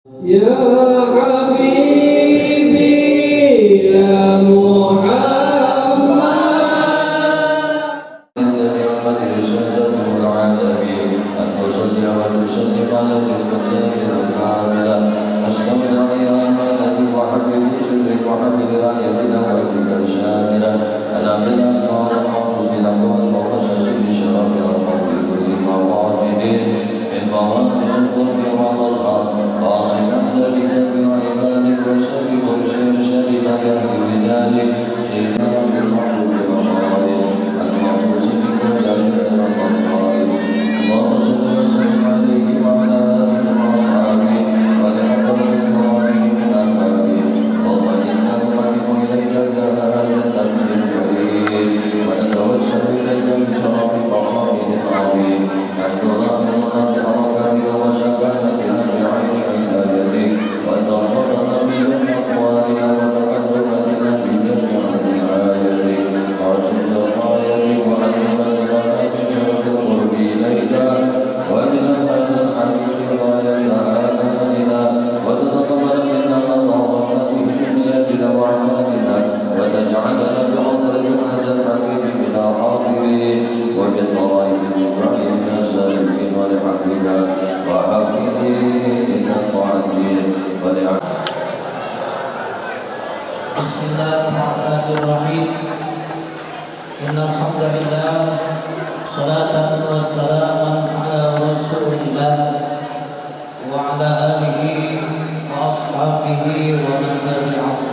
Ya Habibi ya Muhammad Bismillahirrahmanirrahim. Innal hamdalillah salatan wassalaman ala Rasulillah wa ala alihi wa ashabihi wa man tabi'ahum.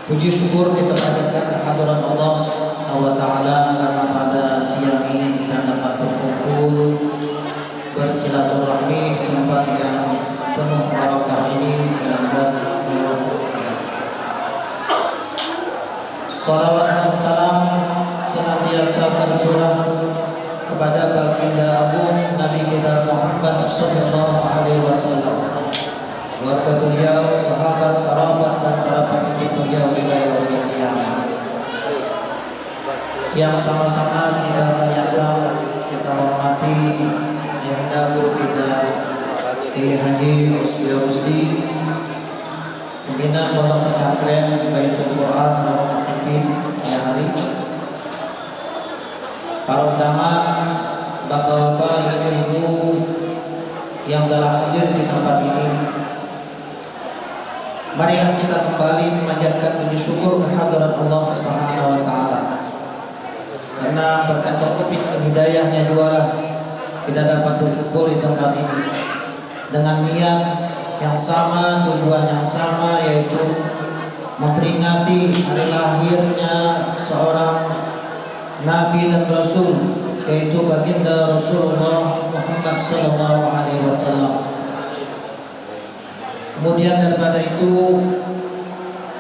Puji syukur kita panjatkan kehadirat Allah Subhanahu wa taala karena pada siang ini kita dapat berkumpul bersilaturahmi di tempat yang penuh barokah ini dengan salawat dan salam senantiasa tercurah kepada baginda agung Nabi kita Muhammad sallallahu alaihi wasallam, keluarga beliau, sahabat, kerabat dan para pengikut beliau hingga yaumil qiyamah. Yang sama-sama kita muliakan, kita hormati yang dahulu kita Kiai Haji Usbi Usdi, pimpinan Pondok Pesantren Baitul Quran Nurul Muhibbin Nyahari, para undangan, bapak-bapak, ibu-ibu yang telah hadir di tempat ini. Marilah kita kembali memanjatkan puji syukur kehadirat Allah Subhanahu wa taala. Karena berkat taufik dan hidayahnya jualah kita dapat berkumpul di tempat ini dengan niat yang sama, tujuan yang sama, yaitu memperingati hari lahirnya seorang Nabi dan Rasul, yaitu baginda Rasulullah Muhammad sallallahu alaihi wasallam. Kemudian daripada itu,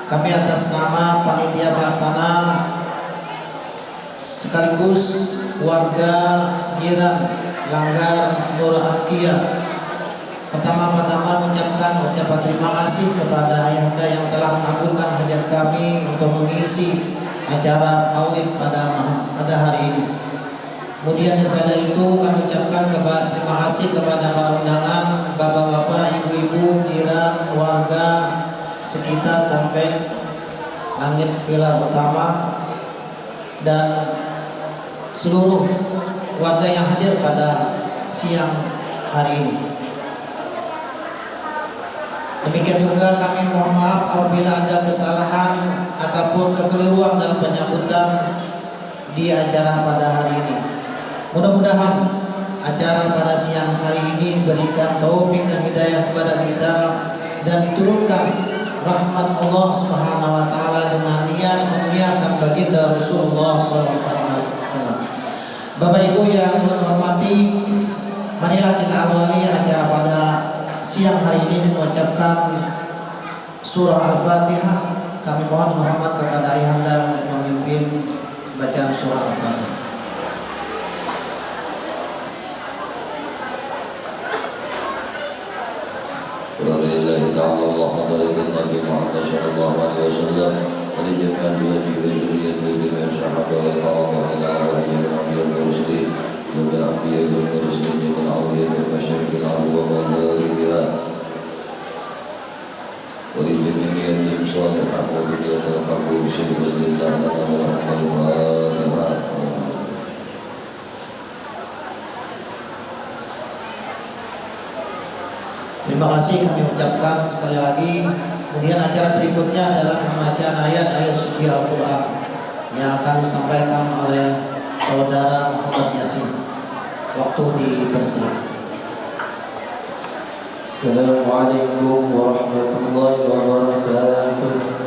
kami atas nama panitia pelaksana sekaligus warga Giran Langgar Nur Atqiyah, pertama-tama mengucapkan ucapan terima kasih kepada ayahanda yang telah mengabulkan hajat kami untuk mengisi acara maulid pada hari ini. Kemudian daripada itu kami ucapkan terima kasih kepada para undangan, bapak-bapak, ibu-ibu, jiran, warga sekitar komplek Langit Pilar Utama dan seluruh warga yang hadir pada siang hari ini. Demikian juga kami mohon maaf apabila ada kesalahan ataupun kekeliruan dalam penyambutan di acara pada hari ini. Mudah-mudahan acara pada siang hari ini berikan taufik dan hidayah kepada kita dan diturunkan rahmat Allah Subhanahu wa taala dengan niat memuliakan baginda Rasulullah sallallahu alaihi wasallam. Bapak Ibu yang hormati, marilah kita awali acara pada siang hari ini dengan mengucapkan surah Al-Fatihah. Kami mohon hormat kepada ayahanda untuk memimpin bacaan surah Al-Fatihah. Alhamdulillah ta'ala Allah hadratin Nabi Muhammad sallallahu alaihi wasallam ولجميع الواجب والذرية وجميع الصحابة والقرابة إلى أرواح جميع الأنبياء والمرسلين يوم الأنبياء والمرسلين من أولياء ومشارق الأرض ومغاربها ولجميع يتيم صالحا وبنية القبول شيخ لله لنا ولهم الفاتحة. Terima kasih kami ucapkan sekali lagi. Kemudian acara berikutnya adalah pembacaan ayat-ayat suci Al-Quran yang akan disampaikan oleh Saudara Muhammad Yasin. Waktu dipersilakan. Assalamualaikum warahmatullahi wabarakatuh.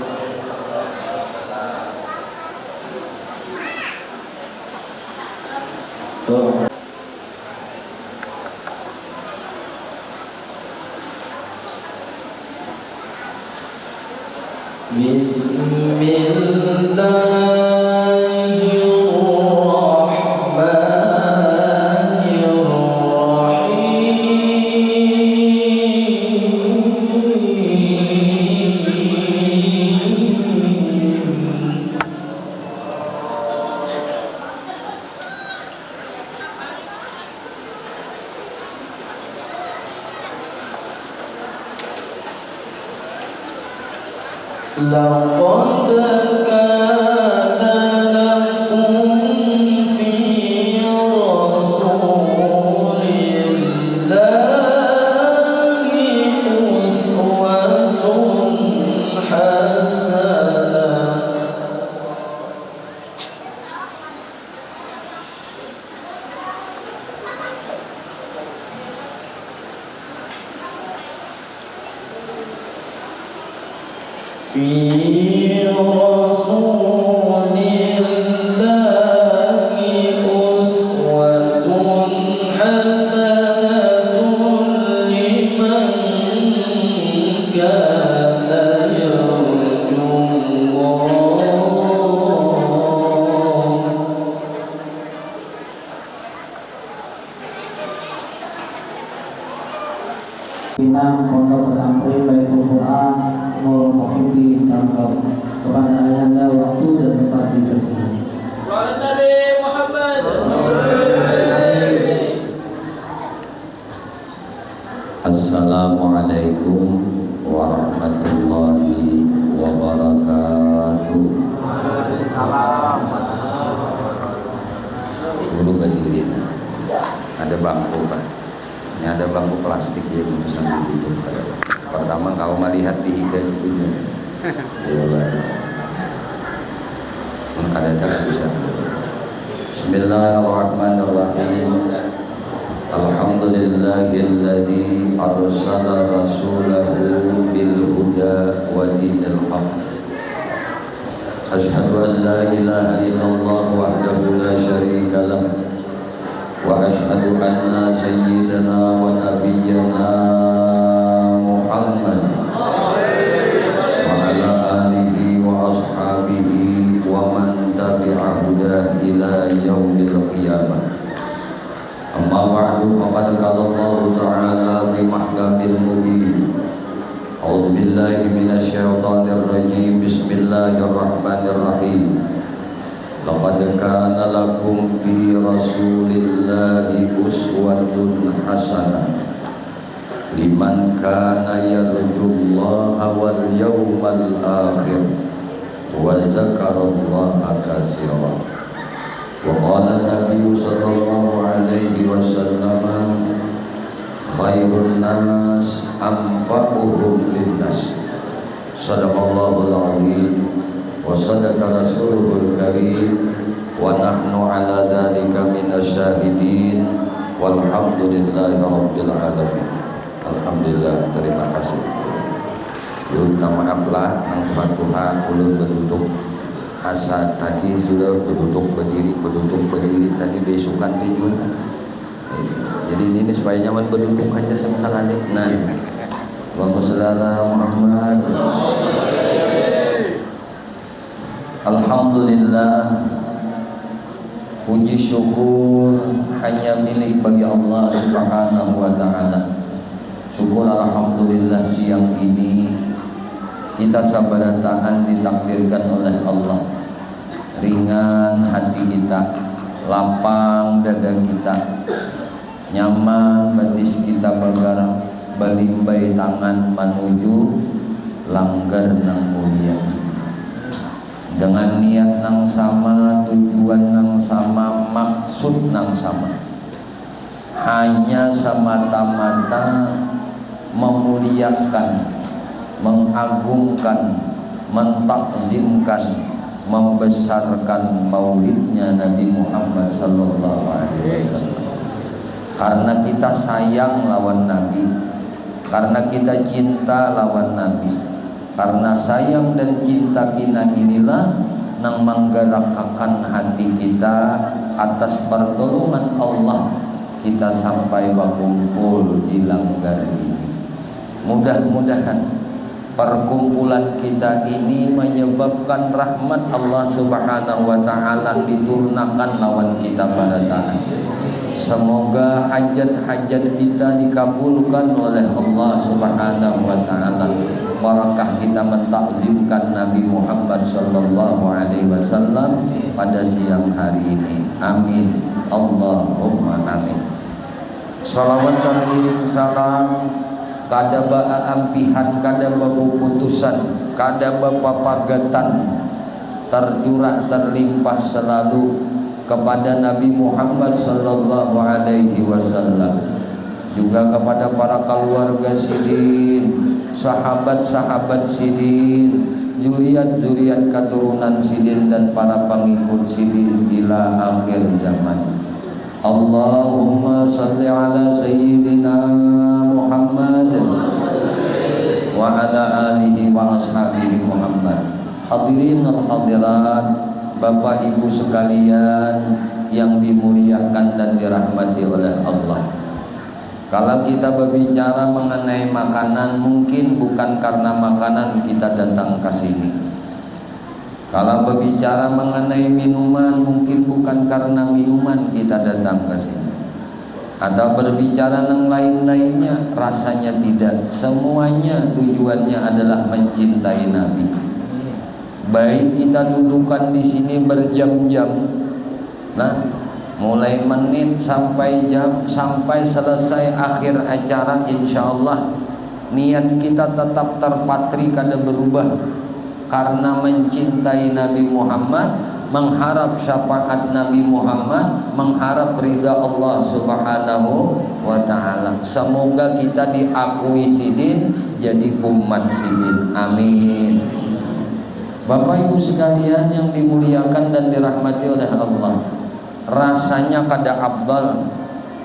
لقد كان لكم في رسول الله أسوة حسنة في رسول الله أسوة حسنة لمن كان يرجو الله. Pinang Pondok Pesantren Baitul Quran Nurul Muhyiddin Tangkap. Kepada ayahanda waktu dan tempat dipersilakan. Nabi Muhammad. Assalamualaikum warahmatullahi wabarakatuh. Guru berdiri. Ada bangku Pak. Ini ada bangku plastik ya sambil duduk. Pertama kau melihat di higa situnya. Ya Pak. Ada tak bisa. Bismillahirrahmanirrahim. Alhamdulillahilladzi arsala rasulahu bil huda wa dinil haq. Asyhadu an la ilaha illallah wahdahu la syarika lah. Wa asyhadu anna sayyidana wa nabiyyana Muhammad wa ala alihi wa ashabihi wa man tabi'a hudah ila yaumil qiyamah. Amma ba'du faqad qala Allah ta'ala fi mahkamil mubin. A'udzu billahi minasy syaithanir rajim. Bismillahirrahmanirrahim. Laqad kana lakum fi rasulillahi uswatun hasanah liman kana yarjullaha wal yawmal akhir wa dzakarallaha katsiran. Wa qala an-nabiy sallallahu alaihi wasallam khairun nas anfa'uhum linnas. Sadaqallahul azim wa sadaqa rasuluhul karim wa nahnu ala dzalika minasyahidin walhamdulillahi rabbil alamin. Alhamdulillah, terima kasih. Ulun maaflah nang Tuhan ulun berduduk asa tadi sudah berduduk berdiri tadi besukan tidur. Jadi ini supaya nyaman berduduk hanya sama nih. Nah, Allahumma shalli ala Muhammad. Alhamdulillah, puji syukur hanya milik bagi Allah Subhanahu wa taala. Syukur alhamdulillah siang ini kita sabarataan ditakdirkan oleh Allah. Ringan hati kita lapang dada kita, nyaman batis kita bergerak, balimbai tangan menuju langgar nang mulia, dengan niat nang sama, tujuan nang sama, maksud nang sama, hanya semata-mata memuliakan, mengagungkan, mentakzimkan, membesarkan maulidnya Nabi Muhammad sallallahu alaihi wasallam. Karena kita sayang lawan Nabi, karena kita cinta lawan Nabi, karena sayang dan cinta kita inilah nang menggerakkan hati kita atas pertolongan Allah kita sampai berkumpul di langgar ini. Mudah-mudahan perkumpulan kita ini menyebabkan rahmat Allah Subhanahu wa taala diturunkan lawan kita pada taat. Semoga hajat-hajat kita dikabulkan oleh Allah Subhanahu wa taala. Barakah kita mentakzimkan Nabi Muhammad sallallahu alaihi wasallam pada siang hari ini. Amin. Allahumma amin. Salawat dan iring salam kada ampihan, kada putusan, kada papagatan tercurah terlimpah selalu kepada Nabi Muhammad sallallahu alaihi wasallam, juga kepada para keluarga sidin, sahabat-sahabat sidin, zuriat-zuriat keturunan sidin dan para pengikut sidin ila akhir zaman. Allahumma salli ala sayyidina Muhammad wa ala alihi wa ashabihi Muhammad. Hadirin dan hadirat, Bapak Ibu sekalian yang dimuliakan dan dirahmati oleh Allah. Kalau kita berbicara mengenai makanan, mungkin bukan karena makanan kita datang ke sini. Kalau berbicara mengenai minuman, mungkin bukan karena minuman kita datang ke sini. Atau berbicara yang lain-lainnya, rasanya tidak. Semuanya tujuannya adalah mencintai Nabi. Baik kita dudukan di sini berjam-jam, nah, mulai menit sampai jam, sampai selesai akhir acara, insya Allah niat kita tetap terpatri, kada berubah. Karena mencintai Nabi Muhammad, mengharap syafaat Nabi Muhammad, mengharap ridha Allah Subhanahu wa ta'ala. Semoga kita diakui sidin, jadi umat sidin. Amin. Bapak Ibu sekalian yang dimuliakan dan dirahmati oleh Allah, rasanya kada afdal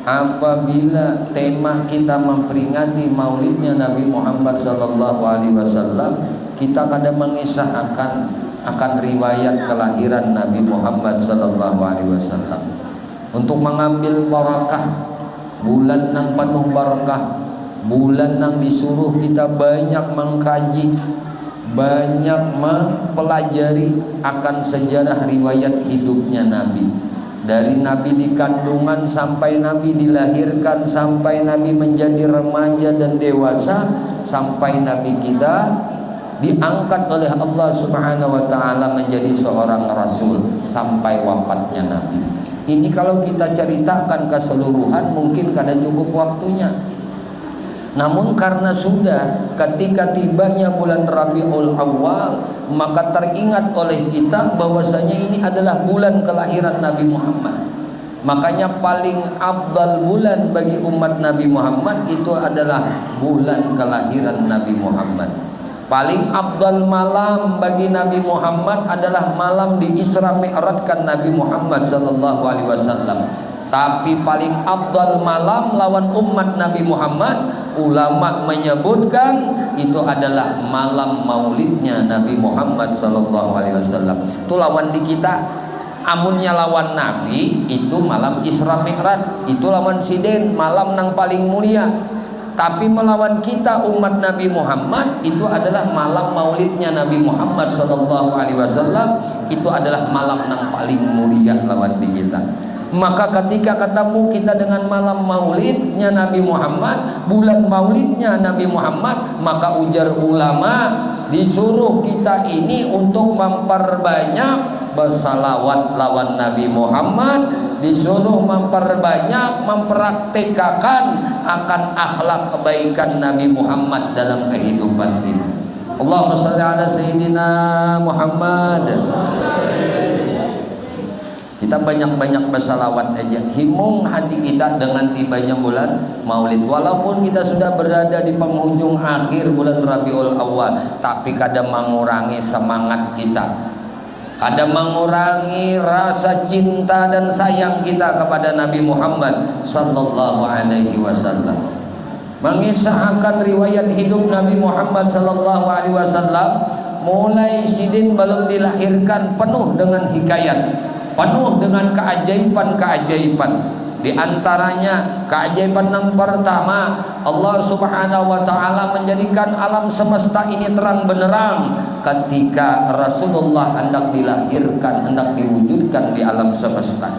apabila tema kita memperingati maulidnya Nabi Muhammad sallallahu alaihi wasallam, kita kada mengisahkan akan riwayat kelahiran Nabi Muhammad sallallahu alaihi wasallam. Untuk mengambil barakah, bulan nang penuh barakah, bulan nang disuruh kita banyak mengkaji, banyak mempelajari akan sejarah riwayat hidupnya Nabi. Dari Nabi di kandungan sampai Nabi dilahirkan, sampai Nabi menjadi remaja dan dewasa, sampai Nabi kita diangkat oleh Allah Subhanahu wa ta'ala menjadi seorang rasul sampai wafatnya Nabi. Ini kalau kita ceritakan keseluruhan mungkin kada cukup waktunya. Namun karena sudah ketika tibanya bulan Rabiul Awal, maka teringat oleh kita bahwasanya ini adalah bulan kelahiran Nabi Muhammad. Makanya paling afdal bulan bagi umat Nabi Muhammad itu adalah bulan kelahiran Nabi Muhammad. Paling afdal malam bagi Nabi Muhammad adalah malam di Isra Mi'rajkan Nabi Muhammad sallallahu alaihi wasallam. Tapi paling afdal malam lawan umat Nabi Muhammad, ulama menyebutkan itu adalah malam maulidnya Nabi Muhammad sallallahu alaihi wasallam. Itu lawan di kita. Amunnya lawan Nabi itu malam Isra Mi'raj, itu lawan sidin malam nang paling mulia. Tapi melawan kita umat Nabi Muhammad itu adalah malam maulidnya Nabi Muhammad sallallahu alaihi wasallam, itu adalah malam yang paling mulia lawan di kita. Maka ketika ketemu kita dengan malam maulidnya Nabi Muhammad, bulan maulidnya Nabi Muhammad, maka ujar ulama disuruh kita ini untuk memperbanyak bersalawat lawan Nabi Muhammad, disuruh memperbanyak mempraktikkan akan akhlak kebaikan Nabi Muhammad dalam kehidupan ini. Allahumma shalli ala sayyidina Muhammad. Kita banyak-banyak bersalawat aja, himung hati kita dengan tibanya bulan Maulid. Walaupun kita sudah berada di penghujung akhir bulan Rabiul Awal, tapi kadang mengurangi semangat kita, kadang mengurangi rasa cinta dan sayang kita kepada Nabi Muhammad sallallahu alaihi wasallam. Mengisahkan riwayat hidup Nabi Muhammad sallallahu alaihi wasallam, mulai sidin belum dilahirkan penuh dengan hikayat, penuh dengan keajaiban-keajaiban. Di antaranya keajaiban yang pertama, Allah Subhanahu wa taala menjadikan alam semesta ini terang benderang ketika Rasulullah hendak dilahirkan, hendak diwujudkan di alam semesta.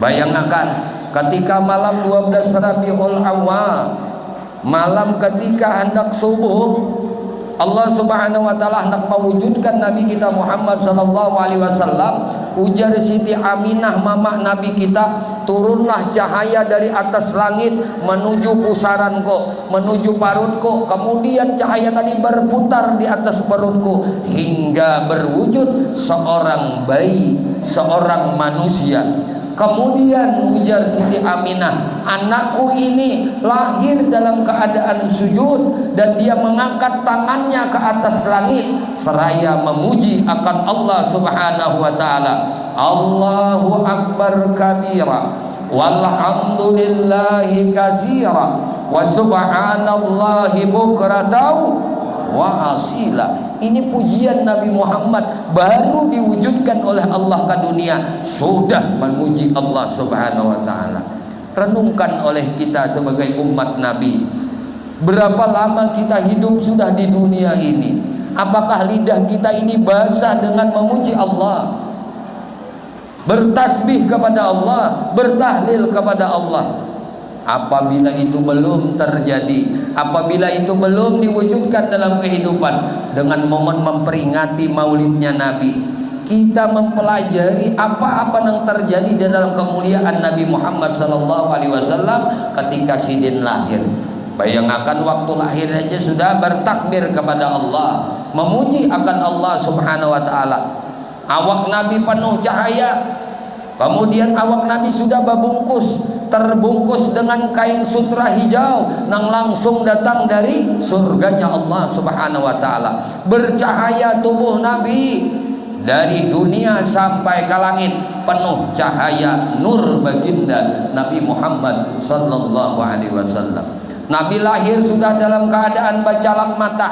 Bayangkan ketika malam 12 Rabiul Awal, malam ketika hendak subuh, Allah Subhanahu wa taala hendak mewujudkan Nabi kita Muhammad sallallahu alaihi wasallam. Ujar Siti Aminah mama Nabi kita, turunlah cahaya dari atas langit menuju pusaranku, menuju parutku. Kemudian cahaya tadi berputar di atas perutku hingga berwujud seorang bayi, seorang manusia. Kemudian ujar Siti Aminah, anakku ini lahir dalam keadaan sujud dan dia mengangkat tangannya ke atas langit seraya memuji akan Allah Subhanahu wa taala. Allahu akbar kabira walhamdulillahi katsira wa subhanallahi bukratan wa asila. Ini pujian Nabi Muhammad baru diwujudkan oleh Allah ke dunia, sudah memuji Allah Subhanahu wa taala. Renungkan oleh kita sebagai umat Nabi, berapa lama kita hidup sudah di dunia ini? Apakah lidah kita ini basah dengan memuji Allah, bertasbih kepada Allah, bertahlil kepada Allah? Apabila itu belum terjadi, apabila itu belum diwujudkan dalam kehidupan, dengan momen memperingati maulidnya Nabi, kita mempelajari apa-apa yang terjadi di dalam kemuliaan Nabi Muhammad SAW ketika sidin lahir. Bayangkan waktu lahir aja sudah bertakbir kepada Allah, memuji akan Allah Subhanahu wa taala. Awak Nabi penuh cahaya, kemudian awak Nabi sudah terbungkus dengan kain sutra hijau yang langsung datang dari surganya Allah Subhanahu wa taala. Bercahaya tubuh Nabi dari dunia sampai ke langit, penuh cahaya nur baginda Nabi Muhammad sallallahu alaihi wasallam. Nabi lahir sudah dalam keadaan bacalak mata.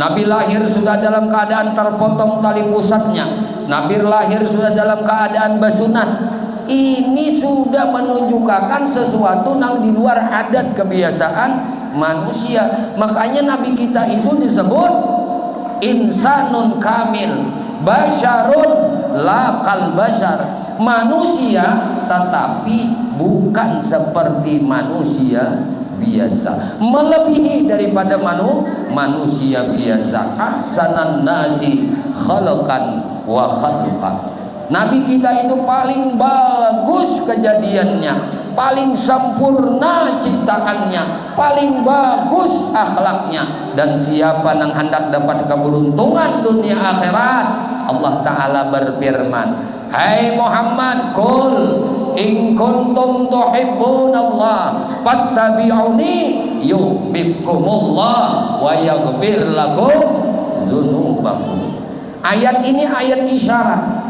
Nabi lahir sudah dalam keadaan terpotong tali pusatnya. Nabi lahir sudah dalam keadaan basunat. Ini sudah menunjukkan sesuatu yang di luar adat kebiasaan manusia. Makanya Nabi kita itu disebut insanun kamil, basyarun la kal basyar, manusia tetapi bukan seperti manusia biasa, melebihi daripada manusia biasa. Ahsanan nasi khalaqan wa khalqan. Nabi kita itu paling bagus kejadiannya, paling sempurna ciptaannya, paling bagus akhlaknya. Dan siapa yang hendak dapat keberuntungan dunia akhirat, Allah Ta'ala berfirman, hai Muhammad, qul in kuntum tuhibbunallah fattabi'uni yuhibbukumullah wa yaghfir lakum dzunubakum. Ayat ini ayat isyarat.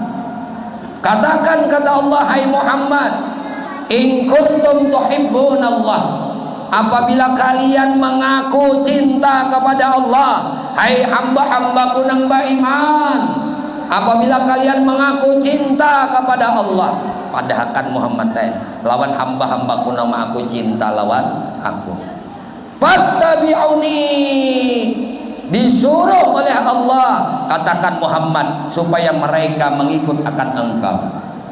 Katakan kata Allah, hai Muhammad, in kuntum tuhibbunallah, apabila kalian mengaku cinta kepada Allah, hai hamba-hambaku nang beriman, apabila kalian mengaku cinta kepada Allah, padahal kan Muhammad teh lawan hamba-hambaku nang aku cinta lawan aku. Fattabi'uni, disuruh oleh Allah, katakan Muhammad supaya mereka mengikut akan engkau.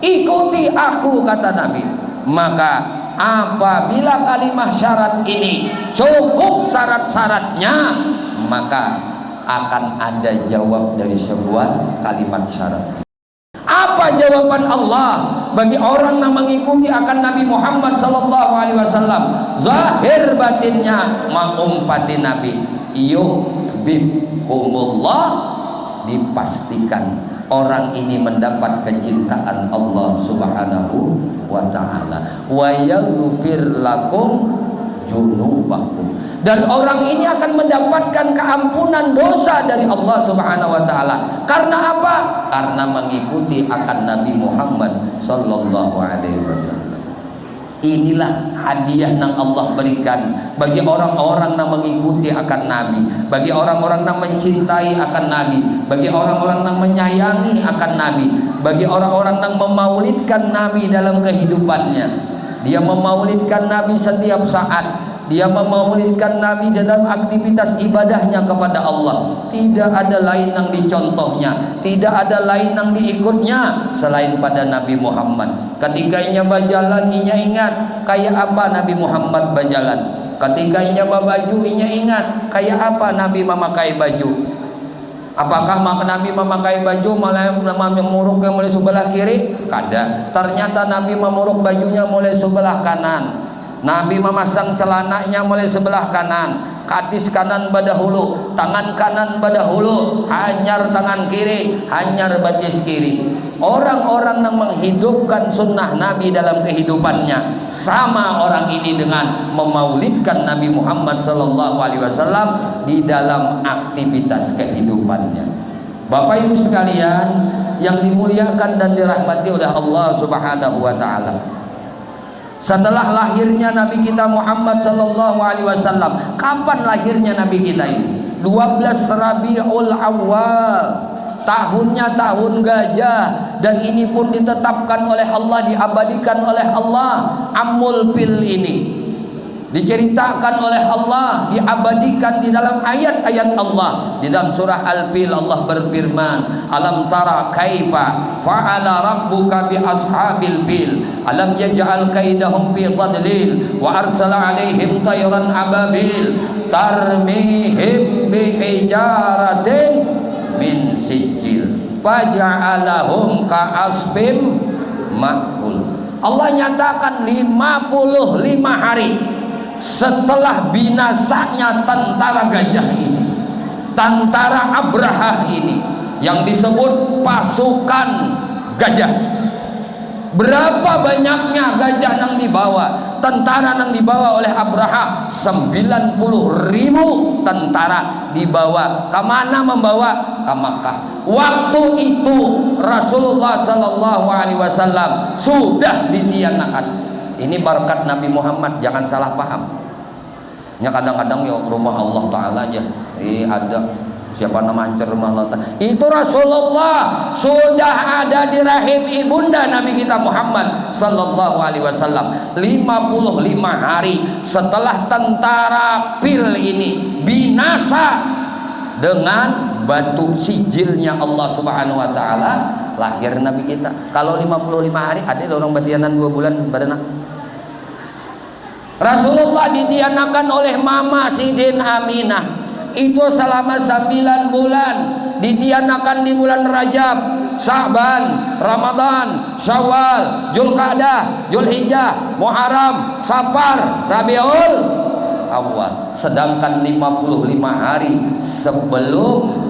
Ikuti aku, kata Nabi. Maka apabila kalimat syarat ini cukup syarat-syaratnya, maka akan ada jawab dari sebuah kalimat syarat. Apa jawaban Allah? bagi orang yang mengikuti akan Nabi Muhammad sallallahu alaihi wasallam, zahir batinnya mengumpati Nabi, yuhibbukumullah, dipastikan orang ini mendapat kecintaan Allah Subhanahu wa taala, wa yaghfir lakum junubakum, dan orang ini akan mendapatkan keampunan dosa dari Allah Subhanahu wa taala. Karena apa? Karena mengikuti akan Nabi Muhammad sallallahu alaihi wasallam. Inilah hadiah yang Allah berikan bagi orang-orang yang mengikuti akan Nabi, bagi orang-orang yang mencintai akan Nabi, bagi orang-orang yang menyayangi akan Nabi, bagi orang-orang yang memaulidkan Nabi dalam kehidupannya. Dia memaulidkan Nabi setiap saat, dia memaulidkan Nabi dalam aktivitas ibadahnya kepada Allah. Tidak ada lain yang dicontohnya, tidak ada lain yang diikutnya selain pada Nabi Muhammad. Ketika inya berjalan, inya ingat kayak apa Nabi Muhammad berjalan. Ketika inya berbaju, inya ingat kayak apa Nabi memakai baju. Apakah Nabi memakai baju mulai memuruk yang mulai sebelah kiri? Kada. Ternyata Nabi memuruk bajunya mulai sebelah kanan. Nabi memasang celananya mulai sebelah kanan, katis kanan badahulu, tangan kanan badahulu, hanyar tangan kiri, hanyar batis kiri. Orang-orang yang menghidupkan sunnah Nabi dalam kehidupannya, sama orang ini dengan memaulidkan Nabi Muhammad SAW di dalam aktivitas kehidupannya. Bapak Ibu sekalian yang dimuliakan dan dirahmati oleh Allah Subhanahu wa taala. Setelah lahirnya Nabi kita Muhammad sallallahu alaihi wasallam, kapan lahirnya Nabi kita ini? 12 Rabiul Awal, tahunnya tahun gajah, dan ini pun ditetapkan oleh Allah, diabadikan oleh Allah. Ammul Fil ini diceritakan oleh Allah, diabadikan di dalam ayat-ayat Allah. Di dalam surah Al-Fil Allah berfirman, alam tara kaifa fa'ala rabbuka bi ashabil fil alam yaj'al kaidahum fi tadlil wa arsala alaihim tayran ababil tarmihim bi hijaratin min sijil faja'alahum ka'asfim ma'kul. Allah nyatakan 55 hari setelah binasanya tentara gajah ini, tentara Abraha ini yang disebut pasukan gajah. Berapa banyaknya gajah yang dibawa, tentara yang dibawa oleh Abraha? 90.000 tentara dibawa. Kemana membawa? Ke Makkah. Waktu itu Rasulullah Sallallahu Alaihi Wasallam sudah ditianakan. Ini berkat Nabi Muhammad, jangan salah paham. Ya kadang-kadang ya rumah Allah Ta'ala aja ada siapa nama hancur rumah Allah Ta'ala. Itu Rasulullah sudah ada di rahim ibunda Nabi kita Muhammad Sallallahu Alaihi Wasallam 55 hari setelah tentara Fil ini binasa dengan batu sijilnya Allah Subhanahu Wa Ta'ala, lahir Nabi kita. Kalau 55 hari ada orang batianan 2 bulan beranak. Rasulullah ditianakan oleh Mama Sidin Aminah itu selama 9 bulan, ditianakan di bulan Rajab, Sa'ban, Ramadan, Syawal, Zulqa'dah, Zulhijjah, Muharram, Safar, Rabiul Awal. Sedangkan 55 hari sebelum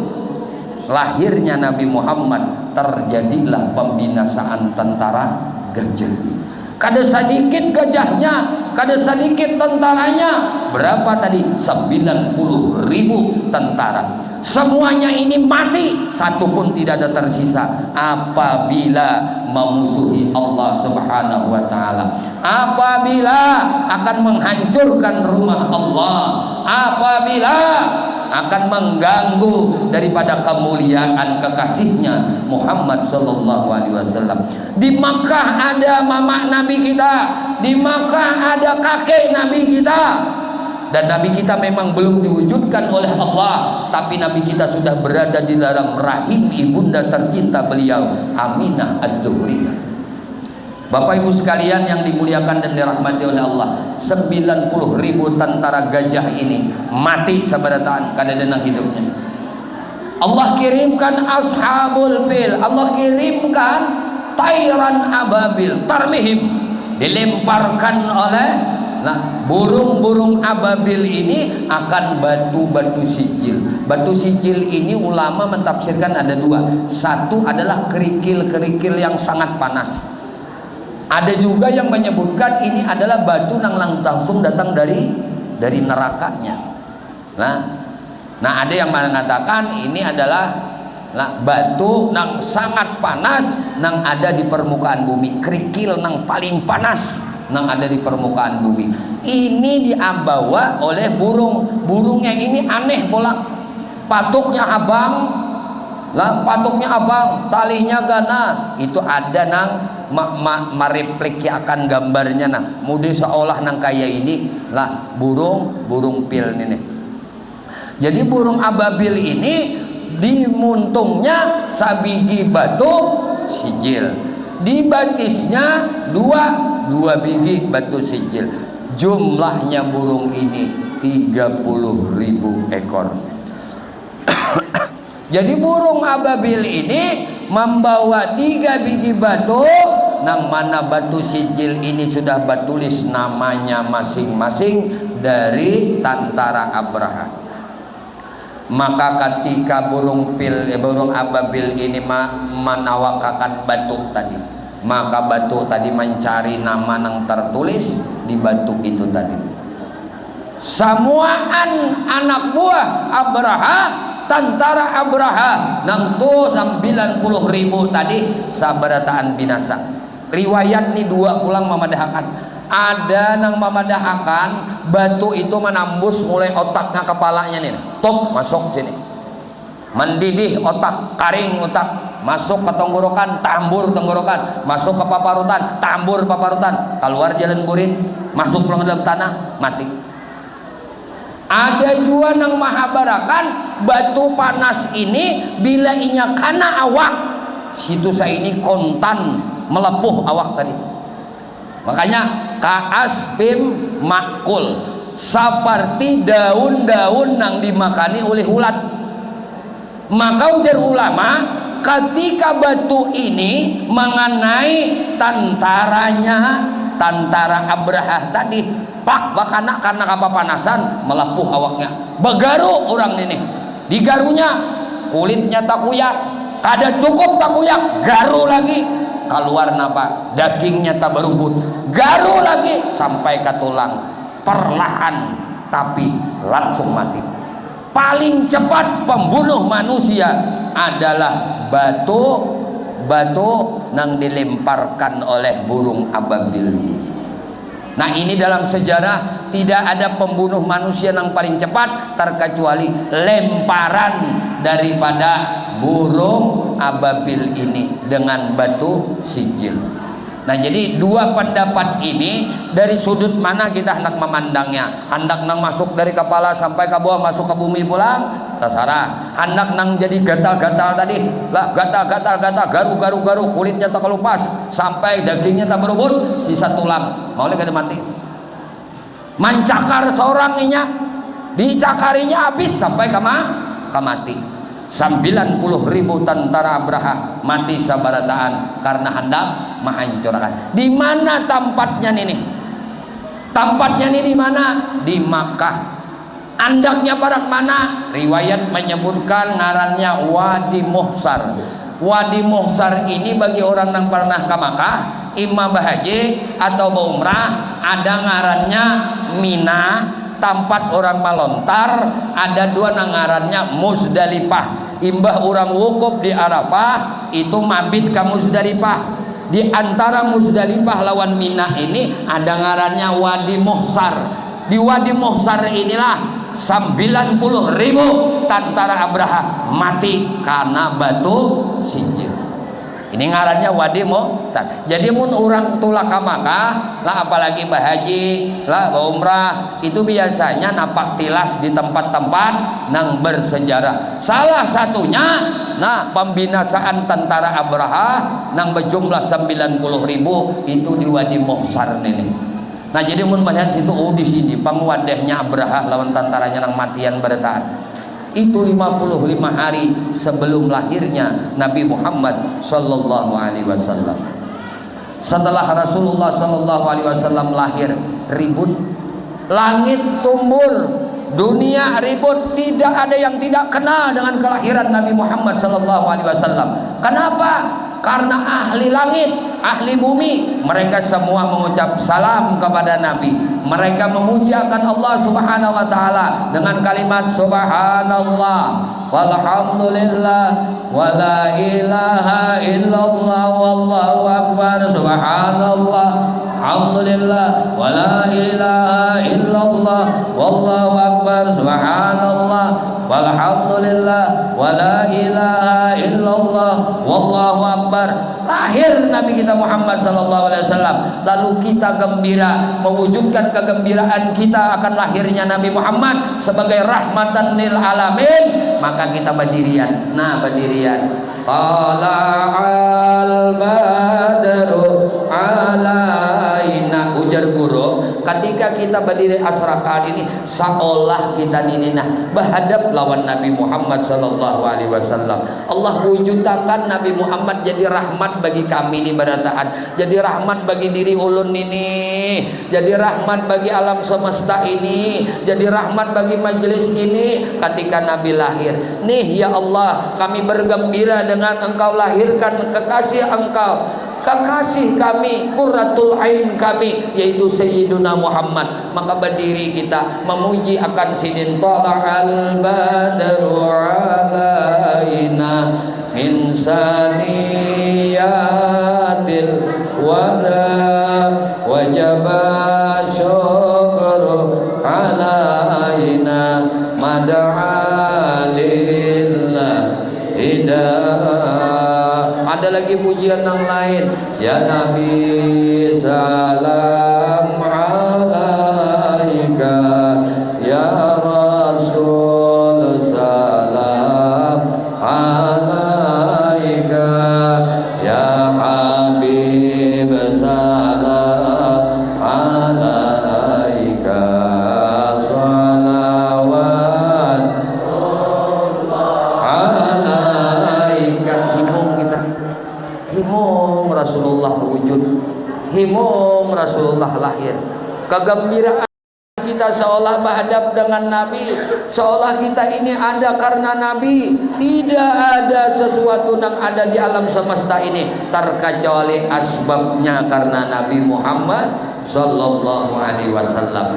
lahirnya Nabi Muhammad terjadilah pembinasaan tentara gajah. Kada sedikit gajahnya, kada sedikit tentaranya. Berapa tadi? 90.000 tentara. Semuanya ini mati, satu pun tidak ada tersisa apabila memusuhi Allah Subhanahu wa taala. Apabila akan menghancurkan rumah Allah, apabila akan mengganggu daripada kemuliaan kekasihnya Muhammad sallallahu alaihi wasallam. Di Makkah ada mama Nabi kita, di Makkah ada kakek Nabi kita. Dan Nabi kita memang belum diwujudkan oleh Allah, tapi Nabi kita sudah berada di dalam rahim ibunda tercinta beliau, Aminah Az-Zuhriyah. Bapak Ibu sekalian yang dimuliakan dan dirahmati oleh Allah, 90.000 tentara gajah ini mati sabarataan kada denang hidupnya. Allah kirimkan ashabul fil, Allah kirimkan tairan ababil tarmihim, dilemparkan oleh burung-burung ababil ini akan batu-batu sijil. Batu sijil ini ulama mentafsirkan ada dua. Satu adalah kerikil-kerikil yang sangat panas. Ada juga yang menyebutkan ini adalah batu yang langsung datang dari nerakanya. Nah ada yang mengatakan ini adalah batu yang sangat panas yang ada di permukaan bumi, kerikil yang paling panas yang ada di permukaan bumi. Ini dibawa oleh burungnya ini aneh pula, patuknya abang, talinya gana. Itu ada nang mereplik akan gambarnya nang mudi seolah nang kayak ini burung pil ini. Jadi burung ababil ini di muntungnya sabigi batu sijil, di batisnya dua biji batu sijil. Jumlahnya burung ini 30.000 ekor. Jadi burung ababil ini membawa 3 biji batu, yang mana batu sijil ini sudah batulis namanya masing-masing dari tentara Abraha. Maka ketika burung ababil ini menawakakan batu tadi, maka batu tadi mencari nama yang tertulis di batu itu tadi. Samuaan anak buah Abraha, tentara Abraha nang tu 90.000 tadi sabarataan binasa. Riwayat ni dua pulang memadahkan. Ada nang memadahkan batu itu menambus mulai otaknya kepalanya nih, top masuk sini, mendidih otak, karing otak, masuk ke tenggorokan, tambur tenggorokan, masuk ke paparutan, tambur paparutan, keluar jalan burin, masuk ke dalam tanah, mati. Ada juga nang mahabarakan batu panas ini bila inya kana awak, situ saya ini kontan melepuh awak tadi. Makanya kaasbim makul, seperti daun-daun yang dimakani oleh ulat. Maka ujar ulama, ketika batu ini mengenai tentara Abraha tadi, pak bakana karena kepanasan melepuh awaknya, begaru orang ini, digarunya kulitnya tak kuyak, kada cukup tak kuyak, garu lagi, keluar napa dagingnya tak berubut, garu lagi sampai ke tulang, perlahan tapi langsung mati. Paling cepat pembunuh manusia adalah batu yang dilemparkan oleh burung ababil. Nah ini dalam sejarah tidak ada pembunuh manusia yang paling cepat terkecuali lemparan daripada burung ababil ini dengan batu sijil. Nah jadi dua pendapat ini dari sudut mana kita hendak memandangnya. Hendak nang masuk dari kepala sampai ke bawah masuk ke bumi pulang, terserah. Hendak nang jadi gatal-gatal tadi, lah gatal garu kulitnya tak kelupas sampai dagingnya tak berubut, sisa tulang, mau kada mati. Mencakar seorang inya, dicakarinya habis sampai ke mati. 90.000 tentara Abraha mati sabarataan karena hendak menghancurkan. Di mana tempatnya ini? Tempatnya ini di mana? Di Makkah. Andaknya barak mana? Riwayat menyebutkan ngarannya Wadi Muhsar. Wadi Muhsar ini bagi orang yang pernah ke Makkah, imam bahaji atau umrah, ada ngarannya Mina, tempat orang melontar. Ada dua ngarannya Muzdalifah. Imbah orang wukuf di Arafah itu mabit ke Muzdalifah. Di antara Muzdalifah lawan Mina ini ada ngarannya Wadi Muhsar. Di Wadi Muhsar inilah 90.000 tentara Abraha mati karena batu sijil. Ini ngarannya Wadi Muhsar. Jadi mun orang tulah ke Makkah lah, apalagi bahaji lah umrah, itu biasanya napak tilas di tempat-tempat nang bersejarah. Salah satunya pembinasaan tentara Abraha nang berjumlah 90.000 itu di Wadi Muhsar ini. Nah jadi mun melihat situ, di sini pengwadehnya Abraha lawan tentaranya nang matian bertahan. Itu 55 hari sebelum lahirnya Nabi Muhammad sallallahu alaihi wasallam. Setelah Rasulullah sallallahu alaihi wasallam lahir, ribut, langit tumbul, dunia ribut, tidak ada yang tidak kenal dengan kelahiran Nabi Muhammad sallallahu alaihi wasallam. Kenapa? Karena ahli langit, ahli bumi, mereka semua mengucap salam kepada Nabi. Mereka memuji akan Allah Subhanahu wa taala dengan kalimat subhanallah walhamdulillah wala ilaha illallah wallahu akbar. Subhanallah alhamdulillah wala ilaha illallah wallahu akbar. Subhanallah walhamdulillah wala ilaha illallah wallahu akbar. Lahir Nabi kita Muhammad sallallahu alaihi wasallam, lalu kita gembira mewujudkan kegembiraan kita akan lahirnya Nabi Muhammad sebagai rahmatan lil alamin. Maka kita berdirian. Nah, berdirian. Tala'al badru alaina, ujar guru. Ketika kita berdiri asrakan ini, seolah kita ninina berhadap lawan Nabi Muhammad sallallahu alaihi wasallam. Allah wujudkan Nabi Muhammad jadi rahmat bagi kami ini berataan, jadi rahmat bagi diri ulun ini, jadi rahmat bagi alam semesta ini, jadi rahmat bagi majelis ini. Ketika Nabi lahir, nih ya Allah, kami bergembira dengan Engkau lahirkan kekasih Engkau, kekasih kami, qurratul ain kami, yaitu Sayyiduna Muhammad. Maka berdiri kita memuji akan sidin tala'al badru alaina min saniyatil wada wajaba syukru alaina mada'alillah hidayah. Ada lagi pujian yang lain, ya Nabi salam alaika, ya Rasul salam alaika, ya Habib salam alaika, salawat alaika. Himung Rasulullah wujud, himung Rasulullah lahir. Kegembiraan kita seolah berhadap dengan Nabi, seolah kita ini ada karena Nabi. Tidak ada sesuatu yang ada di alam semesta ini terkecuali asbabnya karena Nabi Muhammad sallallahu alaihi wasallam.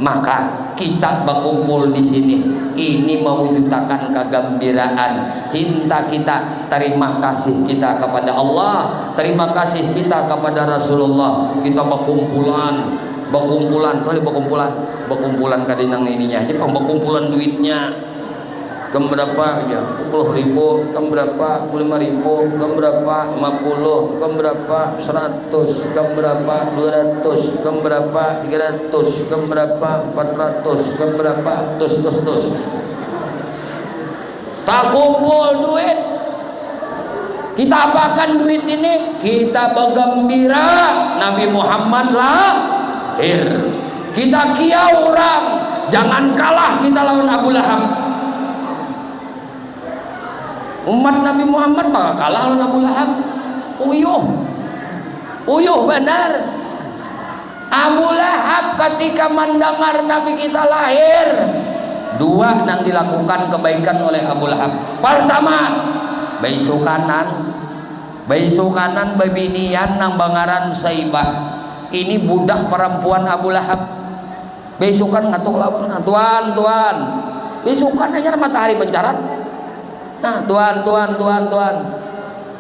Maka kita berkumpul di sini ini mewujudkan kegembiraan cinta kita, terima kasih kita kepada Allah, terima kasih kita kepada Rasulullah. Kita berkumpulan kadinang ininya, jadi berkumpulan duitnya kam berapa ya, 10.000, kam berapa 25.000, kam berapa 50, kam berapa 100, kam berapa 200, kam berapa 300, kam berapa 400, kam berapa tus. Tak kumpul duit, kita apakan duit ini? Kita bergembira Nabi Muhammad lahir. Kita kiau orang, jangan kalah kita lawan Abu Lahab. Umat Nabi Muhammad bakal kalah lawan Abu Lahab. Uyuh benar. Abu Lahab ketika mendengar Nabi kita lahir, dua yang dilakukan kebaikan oleh Abu Lahab. Pertama, baisu kanan babinian nang bangaran Saibah. Ini budak perempuan Abu Lahab. Besukan ngatuk lawan, tuan. Besukan aja matahari pencarat. Nah, tuan.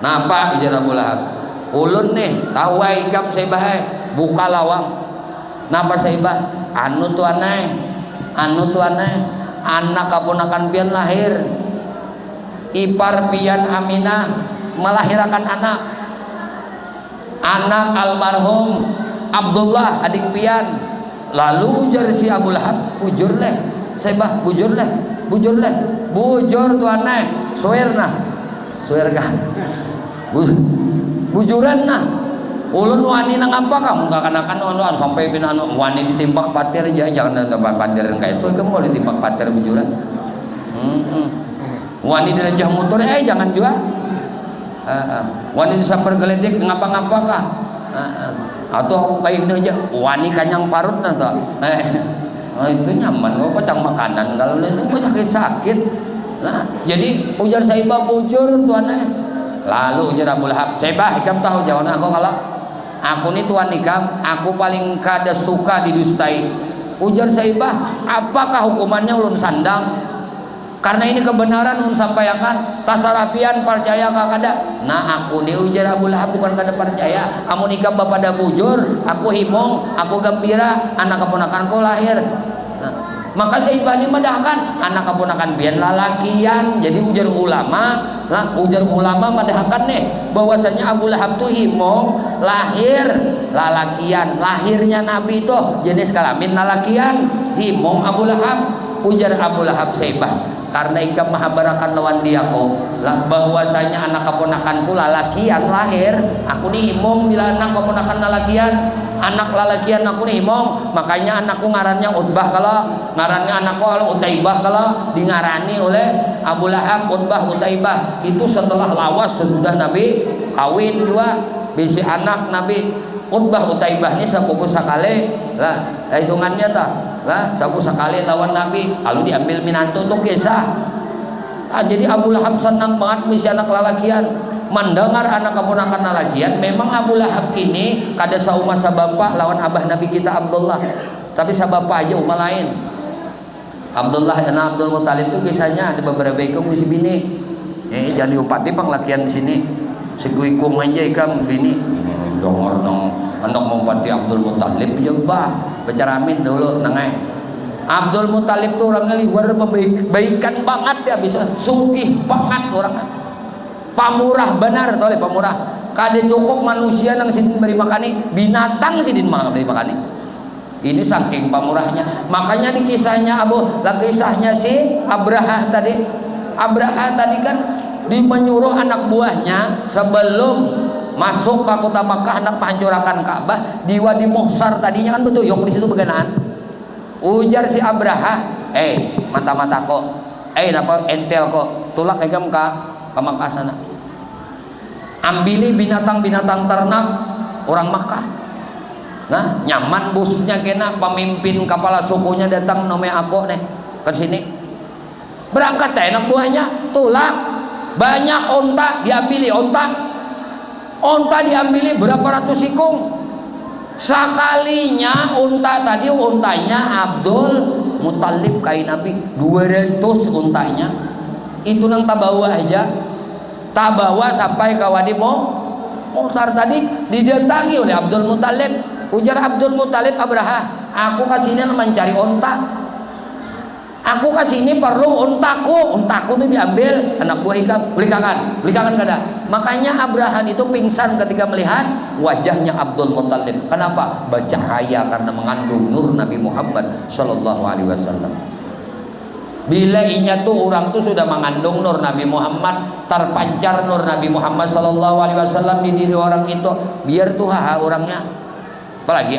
Napa bicara Abu Lahab? Ulun nih, tawai kam Saibah buka lawang. Napa Saibah? Anu tuanai. Anak kaponakan pian lahir. Ipar pian Aminah melahirkan anak. Anak almarhum Abdullah adik pian. Lalu ujar si Abu Lahab, bujur leh Saibah, bujur tuanai, swear kah bujuran nah. ulun wani nang apa kamu kanakan anu sampai pinanu wani ditimbak patir aja jangan tempat patiran kayak itu kamu ditimbak patir bujuran. Wani dirajah motor jangan juga. Wani disamper geledek ngapa-ngapa kah? Atau kayak itu aja wani kanyang parut nah tuh. Itu nyaman kok pacang makanan kalau itu mah sakit-sakit. Nah, jadi ujar Saibah bujur tuannya. Lalu ujar Abu Lahab, Saibah ikam tahu jawaban aku kalau aku nih tuan ikam, aku paling kada suka didustai. Ujar Saibah, apakah hukumannya ulun sandang? Karena ini kebenaran ulun sampaikan, tasarapian percaya kada. Nah aku nih ujar Abu Lahab bukan kada percaya. Amun ikam bapak dah bujur, aku himong, aku gembira, anak keponakanku lahir. Nah, maka Saibah ini madahkan anak keponakan pian lalakian. Jadi ujar ulama madahkan nih bahwasanya Abu Lahab tuh himong lahir lalakian. Lahirnya Nabi itu jenis kelamin lalakian. Himong Abu Lahab. Ujar Abu Lahab Saibah, karena ikam mahabarakan lawan diaku lah bahwasanya anak keponakanku lalakian lahir, aku nih himong bila anak keponakan lalakian aku nih himong, makanya anakku ngarannya Utbah kalau ngarannya anakku Utaibah kalau dingarani oleh Abu Lahab Utbah Utaibah. Itu setelah lawas sesudah Nabi kawin dua bisi anak Nabi. Utbah Utaibah ini sepupu sekali lah hitungannya lah sepupu sekali lawan Nabi lalu diambil minantu untuk kisah. Jadi Abu Lahab senang banget misi anak lalakian mendengar anak keponakan lalakian. Memang Abu Lahab ini kada saumah sabapa lawan abah Nabi kita Abdullah, tapi sabapa aja umah lain. Abdullah dan Abdul Muthalib itu kisahnya ada beberapa ikung si bini jadi upati panglakian di sini seguikung aja ikam bini dongor anak mempati Abdul Muthalib ya bah becaramin dulu nangai. Abdul Muthalib tuh orangnya luar pembaikan banget ya, bisa sugih banget orang pamurah benar tole pamurah kade cukup manusia nang sidin beri makani binatang sidin beri makani. Ini saking pamurahnya. Makanya di kisahnya kisahnya si Abraha tadi kan menyuruh anak buahnya sebelum masuk ke kota Makkah hendak menghancurkan Ka'bah di Wadi Muhsar tadinya kan betul yok di situ beganaan. Ujar si Abraha, mata-mata kok, napa entel kok, tulak egam ka Makkah sana. Ambili binatang-binatang ternak orang Makkah. Nah, nyaman busnya kena pemimpin kepala sukunya datang namanya aku nih ke sini. Berangkat anak buahnya, tulak banyak onta diambili onta diambili berapa ratus ikung sekalinya untanya Abdul Muthalib kain Nabi 200 untanya itu nang tabawa aja tabawa sampai ke Wadi Muhsar tadi didatangi oleh Abdul Muthalib. Ujar Abdul Muthalib Abraha, aku kesini mencari onta. Aku kesini perlu untaku tuh diambil anak buah ikam, belikangan kada. Makanya Abrahan itu pingsan ketika melihat wajahnya Abdul Muthalib. Kenapa? Bercahaya karena mengandung nur Nabi Muhammad Shallallahu Alaihi Wasallam. Bila inya tuh orang tuh sudah mengandung nur Nabi Muhammad, terpancar nur Nabi Muhammad Shallallahu Alaihi Wasallam di diri orang itu, biar tuha orangnya, apalagi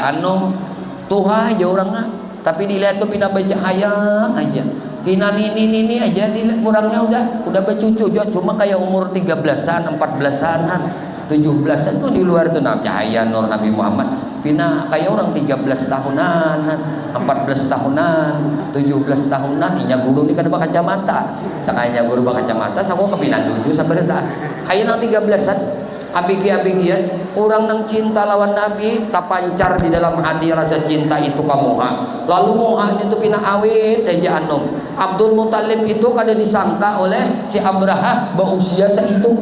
tuha aja orangnya. Tapi dilihat tuh pindah bercahaya aja, pindah ini aja dilihat orangnya udah bercucu juga, cuma kayak umur 13-an, 14-an, 17-an tuh di luar tuh cahaya nur Nabi Muhammad. Pindah kayak orang 13 tahunan, 14 tahunan, 17 tahunan. Inya guru ini kan berkacamata, cakanya guru berkacamata, saya kok kepindah dulu sampai kayak orang 13-an. Abigi-abigian orang nang cinta lawan Nabi tapancar di dalam hati rasa cinta itu kamuha. Lalu muhanya itu pina awet aja anom. Abdul Muthalib itu kada disangka oleh si Abraha berusia seitu.